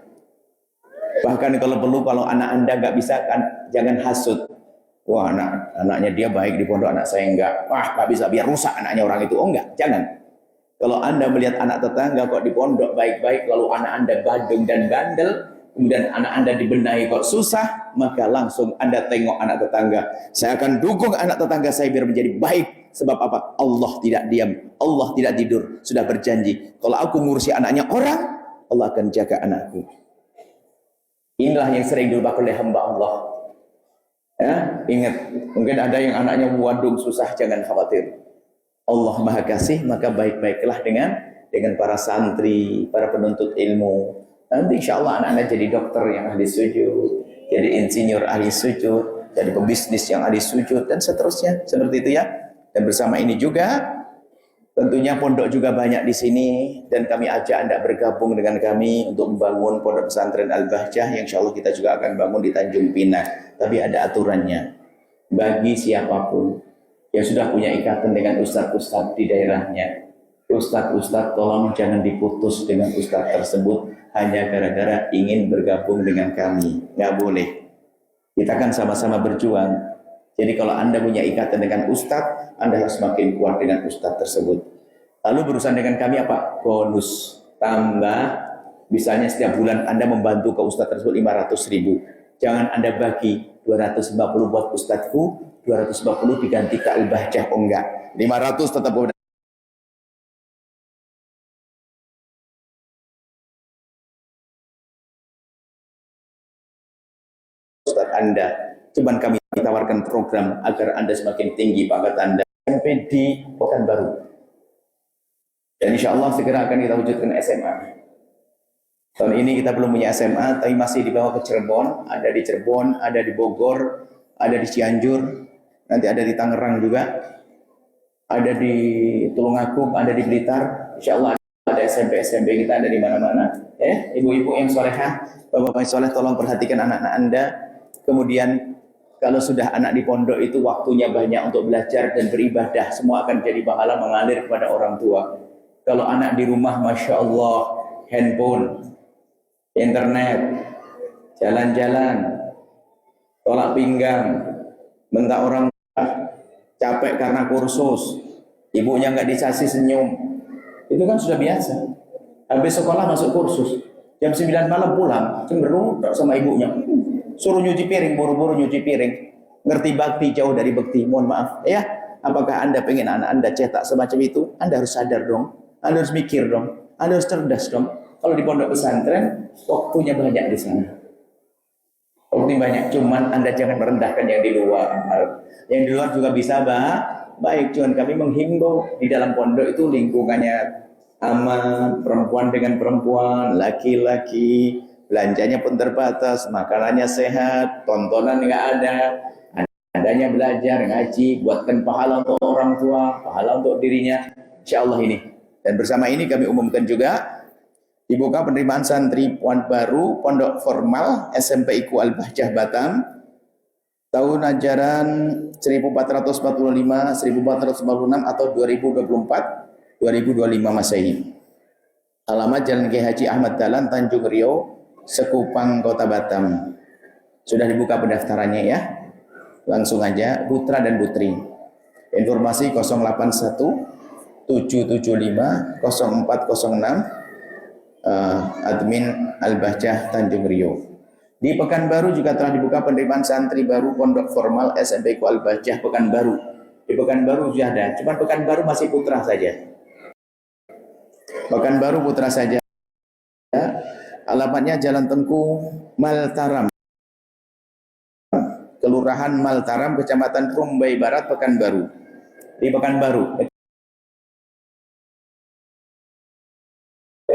A: Bahkan kalau perlu, kalau anak Anda nggak bisa, kan jangan hasut. Wah, anaknya dia baik di pondok, anak saya enggak. Wah, nggak bisa, biar rusak anaknya orang itu. Oh enggak, jangan. Kalau Anda melihat anak tetangga kok di pondok baik-baik, lalu anak Anda badung dan bandel, kemudian anak Anda dibenahi kok susah, maka langsung Anda tengok anak tetangga. Saya akan dukung anak tetangga saya biar menjadi baik. Sebab apa? Allah tidak diam, Allah tidak tidur. Sudah berjanji, kalau aku ngurusi anaknya orang, Allah akan jaga anakku. Inilah yang sering dilupakan oleh hamba Allah. Ya, ingat, mungkin ada yang anaknya wadung susah, jangan khawatir. Allah Maha Kasih, maka baik-baiklah dengan para santri, para penuntut ilmu. Nanti insya Allah anak-anak jadi dokter yang ahli sujud, jadi insinyur ahli sujud, jadi pebisnis yang ahli sujud, dan seterusnya. Seperti itu ya. Dan bersama ini juga, tentunya pondok juga banyak di sini, dan kami ajak Anda bergabung dengan kami untuk membangun pondok pesantren Al-Bahjah, yang insya Allah kita juga akan bangun di Tanjung Pinang. Tapi ada aturannya. Bagi siapapun yang sudah punya ikatan dengan ustadz-ustadz di daerahnya, ustadz-ustadz tolong jangan diputus dengan ustadz tersebut hanya gara-gara ingin bergabung dengan kami. Nggak boleh. Kita kan sama-sama berjuang. Jadi kalau Anda punya ikatan dengan ustadz, Anda harus semakin kuat dengan ustadz tersebut. Lalu berurusan dengan kami apa? Bonus tambah. Misalnya setiap bulan Anda membantu ke ustadz tersebut 500.000. Jangan Anda bagi 250 buat ustadzku, 250 diganti ke Al-Bahjah. Oh enggak, 500 tetap buat ustadz Anda. Cuman kami tawarkan program agar Anda semakin tinggi pangkat Anda. SMP di Pekanbaru. Dan insya Allah segera akan kita wujudkan SMA. Tahun ini kita belum punya SMA, tapi masih dibawa ke Cirebon. Ada di Cirebon, ada di Bogor, ada di Cianjur, nanti ada di Tangerang juga, ada di Tulungagung, ada di Blitar. Insya Allah ada SMP kita ada di mana-mana. Ibu-ibu yang solehah, bapak-bapak yang soleh, tolong perhatikan anak-anak Anda. Kemudian kalau sudah anak di pondok itu waktunya banyak untuk belajar dan beribadah, semua akan jadi pahala mengalir kepada orang tua. Kalau anak di rumah, Masya Allah, handphone, internet, jalan-jalan, tolak pinggang, minta orang capek karena kursus, ibunya nggak dikasih senyum, itu kan sudah biasa. Habis sekolah masuk kursus, jam 9 malam pulang, cenderung sama ibunya, suruh nyuci piring, buru-buru nyuci piring, ngerti bakti jauh dari bekti. Mohon maaf ya, apakah Anda pengen anak Anda cetak semacam itu? Anda harus sadar dong, Anda harus mikir dong, Anda harus cerdas dong. Kalau di pondok pesantren, waktunya banyak di sana. bukti banyak, cuman Anda jangan merendahkan yang di luar. Yang di luar juga bisa baik, cuman kami menghimbau di dalam pondok itu lingkungannya aman, perempuan dengan perempuan, laki-laki, belanjanya pun terbatas, makanannya sehat, tontonan nggak ada, adanya belajar, ngaji, buatkan pahala untuk orang tua, pahala untuk dirinya, insya Allah ini. Dan bersama ini kami umumkan juga dibuka penerimaan santri puan baru Pondok Formal SMPIQ Al-Bahjah Batam tahun ajaran 1445, 1446 atau 2024, 2025 Masehi. Alamat Jalan Kiai Haji Ahmad Dahlan, Tanjung Riau, Sekupang, Kota Batam. Sudah dibuka pendaftarannya ya. Langsung aja putra dan putri. Informasi 081 775 0406 admin Al-Bahjah Tanjung Riau. Di Pekanbaru juga telah dibuka penerimaan santri baru Pondok Formal SMPIQ Al-Bahjah Pekanbaru. Di Pekanbaru sudah ada, cuman Pekanbaru masih putra saja. Pekanbaru putra saja. Alamatnya Jalan Tengku Maltaram, Kelurahan Maltaram, Kecamatan Rumbai Barat, Pekanbaru. Di Pekanbaru.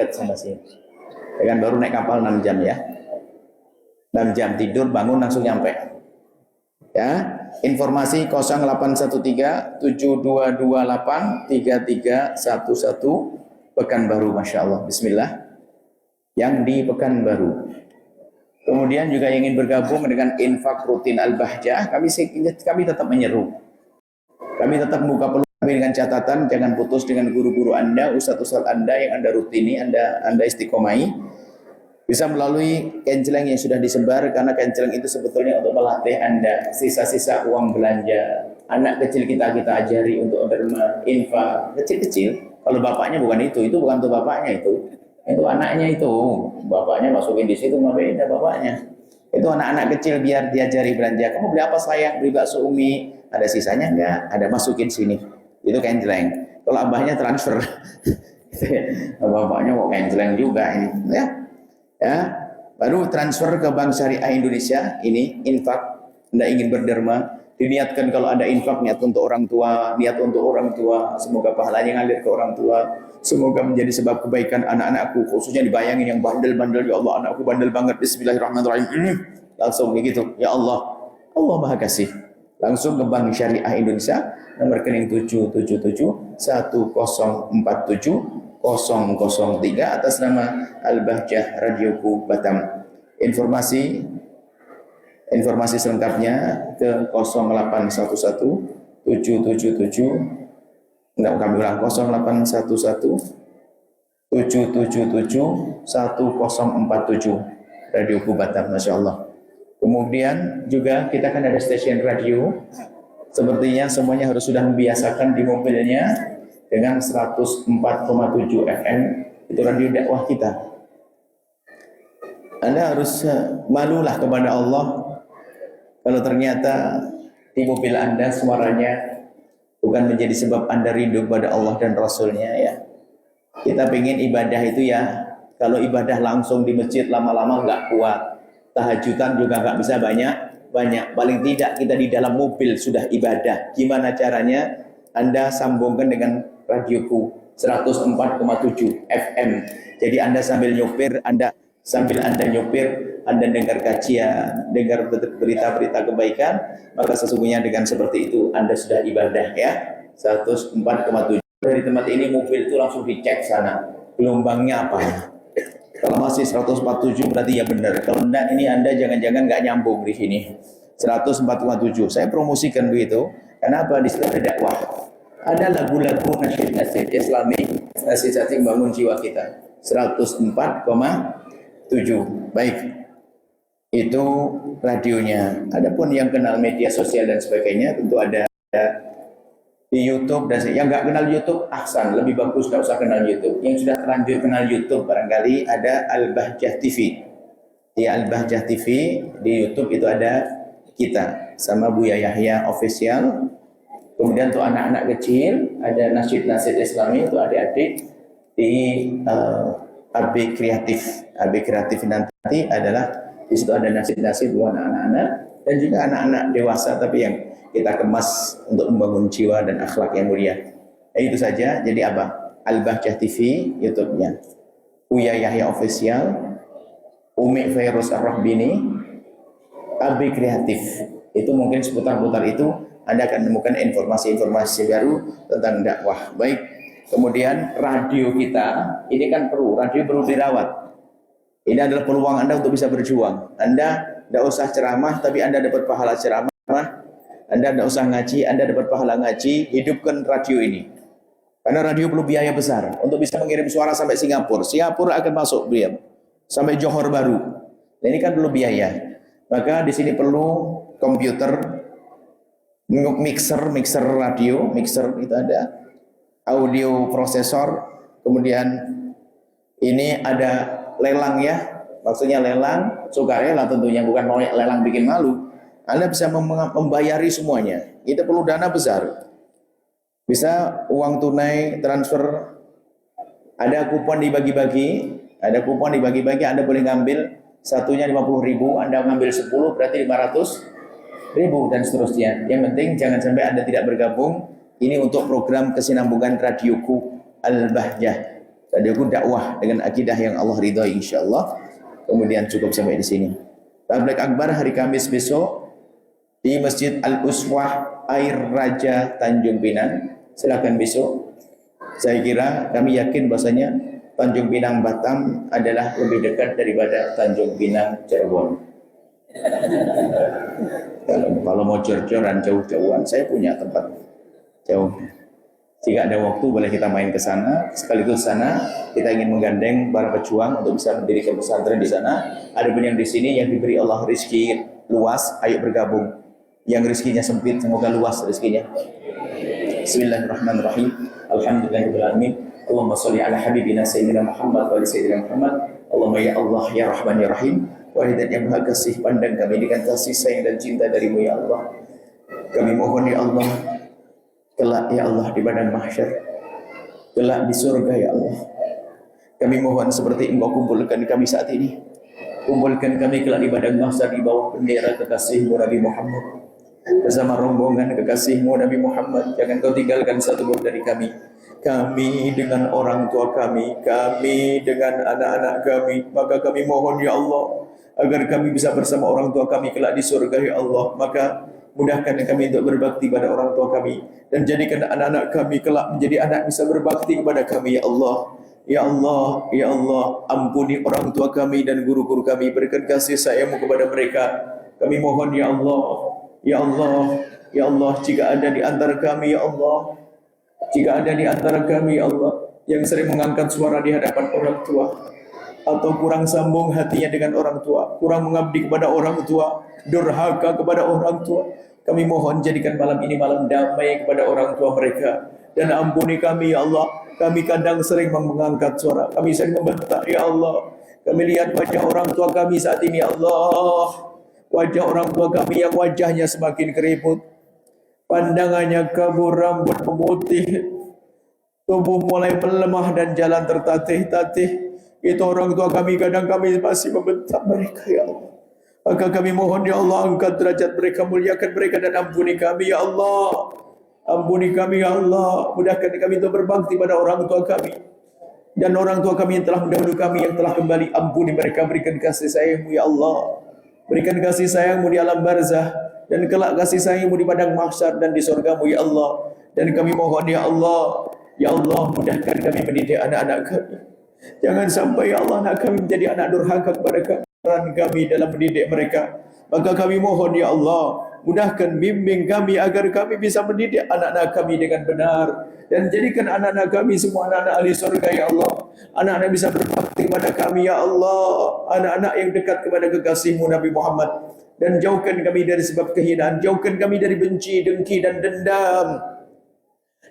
A: Sama sih. Pekanbaru naik kapal 6 jam ya. 6 jam tidur, bangun langsung nyampe. Ya, informasi 0813 7228 3311 Pekanbaru, Masya Allah. Bismillah. Yang di Pekanbaru. Kemudian juga ingin bergabung dengan infak rutin Al-Bahjah, kami tetap menyeru. Kami tetap membuka peluang dengan catatan jangan putus dengan guru-guru Anda, ustadz-ustadz Anda yang Anda rutini, Anda istiqomai. Bisa melalui canceling yang sudah disebar, karena canceling itu sebetulnya untuk melatih Anda sisa-sisa uang belanja. Anak kecil kita ajari untuk derma, infak, kecil-kecil. Kalau bapaknya bukan itu bukan untuk bapaknya itu anaknya itu. Bapaknya masukin di situ, nggak beda bapaknya. Itu anak-anak kecil biar diajari belanja. Kamu beli apa sayang? Beli bakso Umi. Ada sisanya enggak? Ada masukin sini. Itu canceling. Kalau abahnya transfer. Bapaknya kok canceling juga ini. Ya. Baru transfer ke Bank Syariah Indonesia. Ini infak. Anda ingin berderma, diniatkan kalau ada infak niat untuk orang tua, semoga pahalanya ngalir ke orang tua, semoga menjadi sebab kebaikan anak-anakku, khususnya dibayangin yang bandel-bandel, ya Allah anakku bandel banget, bismillahirrahmanirrahim, langsung begitu, ya Allah Maha Kasih, langsung ke Bank Syariah Indonesia, nomor rekening 777-147-003 atas nama Al-Bahjah Radioku Batam. Informasi selengkapnya ke 0811 777 enggak, kami ulang 0811 777 1047 Radio Batam, Masya Allah. Kemudian juga kita kan ada stasiun radio, sepertinya semuanya harus sudah membiasakan di mobilnya dengan 104,7 FM, itu radio dakwah kita. Anda harus malulah kepada Allah kalau ternyata di mobil Anda suaranya bukan menjadi sebab Anda rindu kepada Allah dan Rasulnya ya. Kita pengen ibadah itu ya, kalau ibadah langsung di masjid lama-lama nggak kuat. Tahajudan juga nggak bisa banyak. Paling tidak kita di dalam mobil sudah ibadah. Gimana caranya? Anda sambungkan dengan radioku 104,7 FM. Jadi Anda sambil nyopir, Anda dengar kajian, dengar berita-berita kebaikan, maka sesungguhnya dengan seperti itu Anda sudah ibadah ya. 104,7. Dari tempat ini mobil itu langsung dicek sana gelombangnya apa. Kalau masih 147 berarti ya benar. Kalau enggak, ini Anda jangan-jangan nggak nyambung di sini. 104,7. Saya promosikan begitu. Kenapa? Di situ ada dakwah. Ada lagu-lagu nasyid Islami, nasyid bangun jiwa kita. 104,7. Baik. Itu radionya. Adapun yang kenal media sosial dan sebagainya tentu ada di YouTube, dan yang nggak kenal YouTube, ahsan, lebih bagus nggak usah kenal YouTube. Yang sudah terlanjur kenal YouTube barangkali ada Al-Bahjah TV. Di Al-Bahjah TV di YouTube itu ada kita sama Buya Yahya official. Kemudian untuk anak-anak kecil ada nasyid Islami, itu adik-adik di AB Kreatif. AB Kreatif nanti adalah Di situ ada nasihat-nasihat buat anak-anak dan juga anak-anak dewasa, tapi yang kita kemas untuk membangun jiwa dan akhlak yang mulia. Itu saja. Jadi apa? Al-Bahjah TV YouTube-nya, Uya Yahya Official, Umi Fairuz Ar-Rahbini, Abi Kreatif. Itu mungkin seputar-putar itu Anda akan menemukan informasi-informasi baru tentang dakwah. Baik. Kemudian radio kita ini kan radio perlu dirawat. Ini adalah peluang Anda untuk bisa berjuang. Anda tidak usah ceramah, tapi Anda dapat pahala ceramah. Anda tidak usah ngaji, Anda dapat pahala ngaji. Hidupkan radio ini. Karena radio perlu biaya besar untuk bisa mengirim suara sampai Singapura. Singapura akan masuk biaya sampai Johor Baru. Nah, ini kan perlu biaya. Maka di sini perlu komputer, mixer radio, mixer itu ada, audio prosesor, kemudian ini ada lelang ya, maksudnya lelang sukarela tentunya, bukan mau lelang bikin malu. Anda bisa membayari semuanya. Itu perlu dana besar. Bisa uang tunai, transfer, ada kupon dibagi-bagi, Anda boleh ngambil satunya 50.000, Anda ngambil 10 berarti 500.000 dan seterusnya. Yang penting jangan sampai Anda tidak bergabung. Ini untuk program kesinambungan radioku Al-Bahjah, radioku dakwah dengan akidah yang Allah ridhoi insyaallah. Kemudian cukup sampai di sini. Tabligh akbar hari Kamis besok di Masjid Al-Uswah Air Raja Tanjung Pinang. Silakan besok. Saya kira kami yakin bahasanya Tanjung Pinang Batam adalah lebih dekat daripada Tanjung Pinang Cirebon. Kalau mau jor-joran jauh-jauhan, saya punya tempat jauh. Jika ada waktu boleh kita main ke sana. Sekaligus sana kita ingin menggandeng para pejuang untuk bisa mendirikan pesantren di sana. Ada pun yang di sini yang diberi Allah rezeki luas, ayo bergabung. Yang rezekinya sempit semoga luas rezekinya. Bismillahirrahmanirrahim. Alhamdulillahirabbil alamin. Allahumma shalli ala habibina sayyidina Muhammad wa ali sayyidina Muhammad. Allahumma ya Allah ya Rahman ya Rahim. Wahidat yang maha kasih, pandang kami dengan kasih sayang dan cinta darimu ya Allah. Kami mohon ya Allah, kelak ya Allah di padang mahsyar, kelak di surga ya Allah. Kami mohon seperti Engkau kumpulkan kami saat ini, kumpulkan kami kelak di padang mahsyar di bawah bendera kekasihmu Nabi Muhammad, bersama rombongan kekasihmu Nabi Muhammad. Jangan kau tinggalkan satu pun dari kami. Kami dengan orang tua kami dengan anak-anak kami. Maka kami mohon ya Allah, agar kami bisa bersama orang tua kami kelak di surga ya Allah. Maka mudahkan kami untuk berbakti pada orang tua kami, dan jadikan anak-anak kami kelak menjadi anak bisa berbakti kepada kami ya Allah. Ya Allah, ya Allah, ampuni orang tua kami dan guru-guru kami, berikan kasih sayang-Mu kepada mereka. Kami mohon ya Allah, ya Allah, ya Allah, jika ada di antara kami ya Allah, jika ada di antara kami ya Allah yang sering mengangkat suara di hadapan orang tua, atau kurang sambung hatinya dengan orang tua, kurang mengabdi kepada orang tua, durhaka kepada orang tua, kami mohon jadikan malam ini malam damai kepada orang tua mereka. Dan ampuni kami ya Allah, kami kadang sering mengangkat suara, kami sering membentak ya Allah. Kami lihat wajah orang tua kami saat ini ya Allah, wajah orang tua kami yang wajahnya semakin keriput, pandangannya kabur, rambut memutih, tubuh mulai melemah dan jalan tertatih-tatih. Itu orang tua kami, kadang kami masih membentak mereka ya Allah. Maka kami mohon ya Allah, angkat derajat mereka, muliakan mereka, dan ampuni kami ya Allah. Ampuni kami ya Allah, mudahkan kami untuk berbakti pada orang tua kami dan orang tua kami yang telah mendahului kami, yang telah kembali. Ampuni mereka, berikan kasih sayang-Mu ya Allah, berikan kasih sayang-Mu di alam barzah, dan kelak kasih sayang-Mu di padang mahsyar dan di surga-Mu ya Allah. Dan kami mohon ya Allah, ya Allah, mudahkan kami mendidik anak-anak kami. Jangan sampai ya Allah anak kami menjadi anak durhaka kepada kami dalam mendidik mereka. Maka kami mohon ya Allah, mudahkan, bimbing kami agar kami bisa mendidik anak-anak kami dengan benar, dan jadikan anak-anak kami semua anak-anak ahli surga ya Allah. Anak-anak bisa berbakti kepada kami ya Allah, anak-anak yang dekat kepada kekasih-Mu Nabi Muhammad. Dan jauhkan kami dari sebab kehinaan, jauhkan kami dari benci, dengki dan dendam.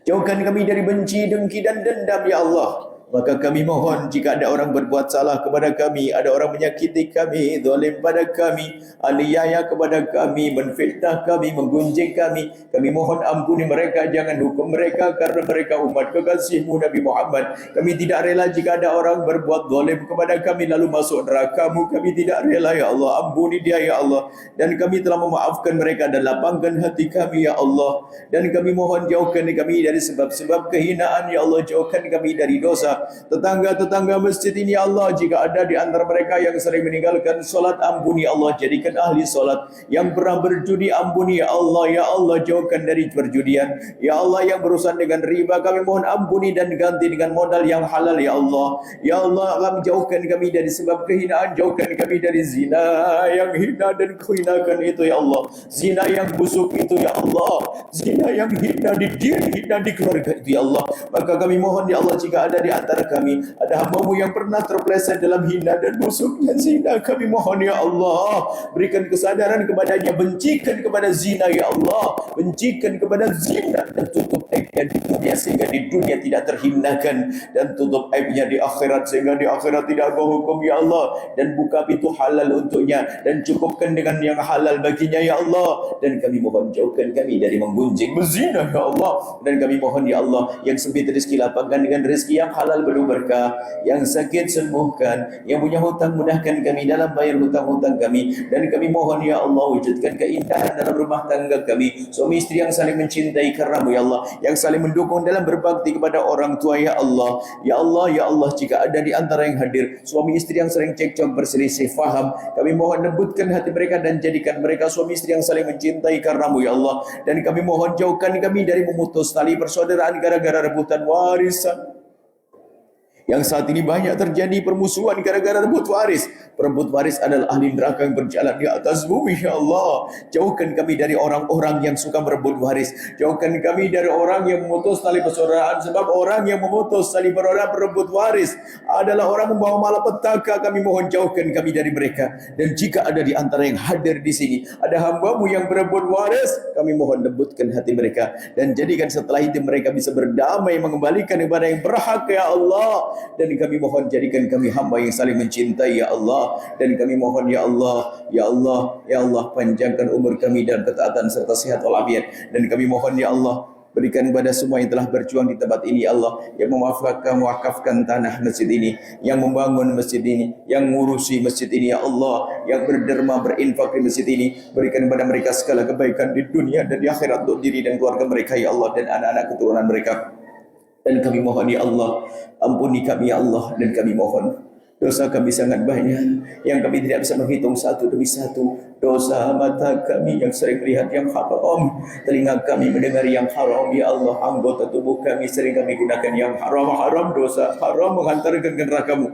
A: Jauhkan kami dari benci, dengki dan dendam ya Allah. Maka kami mohon jika ada orang berbuat salah kepada kami, ada orang menyakiti kami, zalim pada kami, aniaya kepada kami, menfitnah kami, menggunjing kami mohon ampuni mereka, jangan hukum mereka karena mereka umat kekasihmu Nabi Muhammad. Kami tidak rela jika ada orang berbuat zalim kepada kami lalu masuk neraka-Mu. Kami tidak rela ya Allah, ampuni dia ya Allah. Dan kami telah memaafkan mereka dan lapangkan hati kami ya Allah. Dan kami mohon jauhkan kami dari sebab-sebab kehinaan ya Allah, jauhkan kami dari dosa. Tetangga-tetangga masjid ini ya Allah, jika ada di antara mereka yang sering meninggalkan solat, ampuni ya Allah, jadikan ahli solat. Yang pernah berjudi, ampuni ya Allah, jauhkan dari perjudian ya Allah. Yang berurusan dengan riba, kami mohon ampuni dan ganti dengan modal yang halal ya Allah. Ya Allah, kami jauhkan kami dari sebab kehinaan, jauhkan kami dari zina yang hina dan kehinakan itu ya Allah, zina yang busuk itu ya Allah, zina yang hina di diri, hina di keluarga itu ya Allah. Maka kami mohon ya Allah, jika ada di antara kami ada hamba-Mu yang pernah terpeleset dalam hina dan busuknya zina, kami mohon ya Allah, berikan kesadaran kepadanya, bencikan kepada zina ya Allah, bencikan kepada zina dan tutup aibnya di dunia sehingga di dunia tidak terhinakan, dan tutup aibnya di akhirat sehingga di akhirat tidak kau hukum ya Allah, dan buka pintu halal untuknya dan cukupkan dengan yang halal baginya ya Allah. Dan kami mohon jauhkan kami dari menggunjing, berzina ya Allah. Dan kami mohon ya Allah, yang sempit rezeki lapangkan dengan rezeki yang halal penuh berkah, yang sakit sembuhkan, yang punya hutang mudahkan kami dalam bayar hutang-hutang kami. Dan kami mohon ya Allah, wujudkan keindahan dalam rumah tangga kami, suami istri yang saling mencintai karena-Mu ya Allah, yang saling mendukung dalam berbakti kepada orang tua ya Allah. Ya Allah, ya Allah, jika ada di antara yang hadir suami istri yang sering cekcok berselisih faham, kami mohon lembutkan hati mereka dan jadikan mereka suami istri yang saling mencintai karena-Mu ya Allah. Dan kami mohon jauhkan kami dari memutus tali persaudaraan gara-gara rebutan warisan, yang saat ini banyak terjadi permusuhan gara-gara rebut waris. Perebut waris adalah ahli neraka yang berjalan di atas bumi ya Allah. Jauhkan kami dari orang-orang yang suka merebut waris, jauhkan kami dari orang yang memutus tali persaudaraan, sebab orang yang memutus tali persaudaraan perebut waris adalah orang membawa malapetaka. Kami mohon jauhkan kami dari mereka. Dan jika ada di antara yang hadir di sini ada hamba-Mu yang berebut waris, kami mohon lembutkan hati mereka dan jadikan setelah itu mereka bisa berdamai, mengembalikan kepada yang berhak ya Allah. Dan kami mohon jadikan kami hamba yang saling mencintai ya Allah. Dan kami mohon ya Allah, ya Allah, ya Allah, panjangkan umur kami dalam ketaatan serta sehat walafiat. Dan kami mohon ya Allah, berikan kepada semua yang telah berjuang di tempat ini ya Allah, yang mewakafkan tanah masjid ini, yang membangun masjid ini, yang ngurusi masjid ini ya Allah, yang berderma berinfak di masjid ini. Berikan kepada mereka segala kebaikan di dunia dan di akhirat untuk diri dan keluarga mereka ya Allah, dan anak-anak keturunan mereka. Dan kami mohon ya Allah, ampuni kami ya Allah. Dan kami mohon, dosa kami sangat banyak yang kami tidak bisa menghitung satu demi satu. Dosa mata kami yang sering melihat yang haram, telinga kami mendengar yang haram ya Allah, anggota tubuh kami sering kami gunakan yang haram, dosa haram menghantarkan ke neraka-Mu.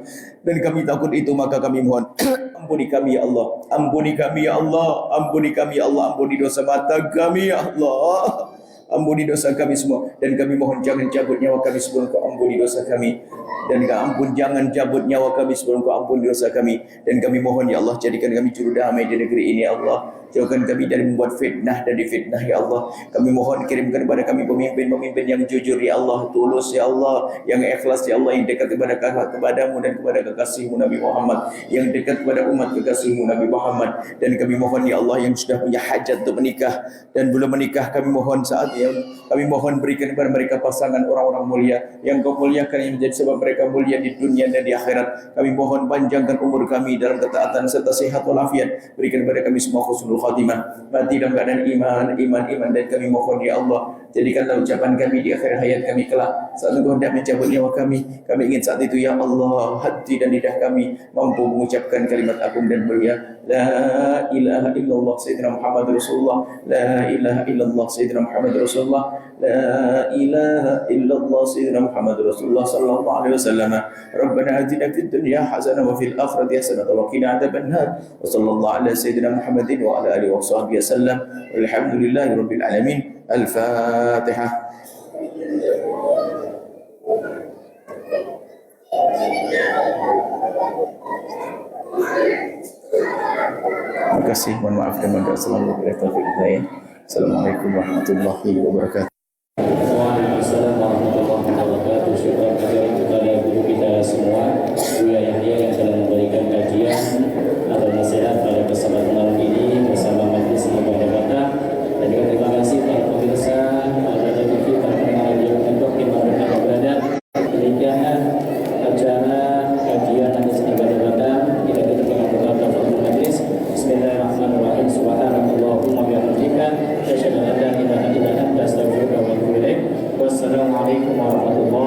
A: Dan kami takut itu, maka kami mohon ampuni kami ya Allah, ampuni kami ya Allah, ampuni kami ya Allah, ampuni dosa mata kami ya Allah, ampuni dosa kami semua. Dan kami mohon jangan cabut nyawa kami sebelum Kau ampuni dosa kami. Dan jangan cabut nyawa kami sebelum Kau ampuni dosa kami. Dan kami mohon ya Allah, jadikan kami juru damai di negeri ini ya Allah. Jauhkan kami dari membuat fitnah dan difitnah ya Allah. Kami mohon kirimkan kepada kami pemimpin-pemimpin yang jujur ya Allah, tulus ya Allah, yang ikhlas ya Allah, yang dekat kepadamu dan kepada kekasihmu Nabi Muhammad, yang dekat kepada umat kekasihmu Nabi Muhammad. Dan kami mohon ya Allah, yang sudah punya hajat untuk menikah dan belum menikah, kami mohon saat ya, kami mohon berikan kepada mereka pasangan orang-orang mulia yang Kau muliakan, yang menjadi sebab mereka mulia di dunia dan di akhirat. Kami mohon panjangkan umur kami dalam ketaatan serta sehat walafiat. Berikan kepada kami semua husnul khatimah, mati dalam keadaan iman. Dan kami mohon ya Allah, jadikanlah ucapan kami di akhir hayat kami kelak saat Engkau hendak mencabut nyawa kami. Kami ingin saat itu ya Allah, hati dan lidah kami mampu mengucapkan kalimat agung dan mulia, la ilaha illallah sayyidina Muhammad Rasulullah, la ilaha illallah sayyidina Muhammad Rasulullah, la ilaha illallah sayyidina Muhammad Rasulullah sallallahu alaihi wasallam. Rabbana atina fid dunya hasanah wa fil akhirati hasanah wa qina adzabannar. Wa sallallahu ala sayyidina Muhammadin wa ala alihi wa sahbihi wasallam. Walhamdulillahi rabbil alamin. Al-Fatihah. Terima kasih, mohon maaf dan mohon selalu Assalamualaikum warahmatullahi wabarakatuh.
B: Waalaikumsalam warahmatullahi wabarakatuh. Syukur kepada kita semua, Buya Yahya yang telah memberikan kajian atau nasihat pada kesempatan malam ini bersama Majelis Ibadah Batam. Dan juga terima kasih para pemirsa Raja TV, para pendengar radio untuk di mana berada. Demikianlah acara kajian Majelis Ibadah Batam. Kita tutup dengan doa tafadhol majlis. Bismillahirrahmanirrahim. Subhanallahumma wa bihamdika, asyhadu an la ilaha illa anta, astaghfiruka wa atubu ilaik. Wassalamualaikum warahmatullahi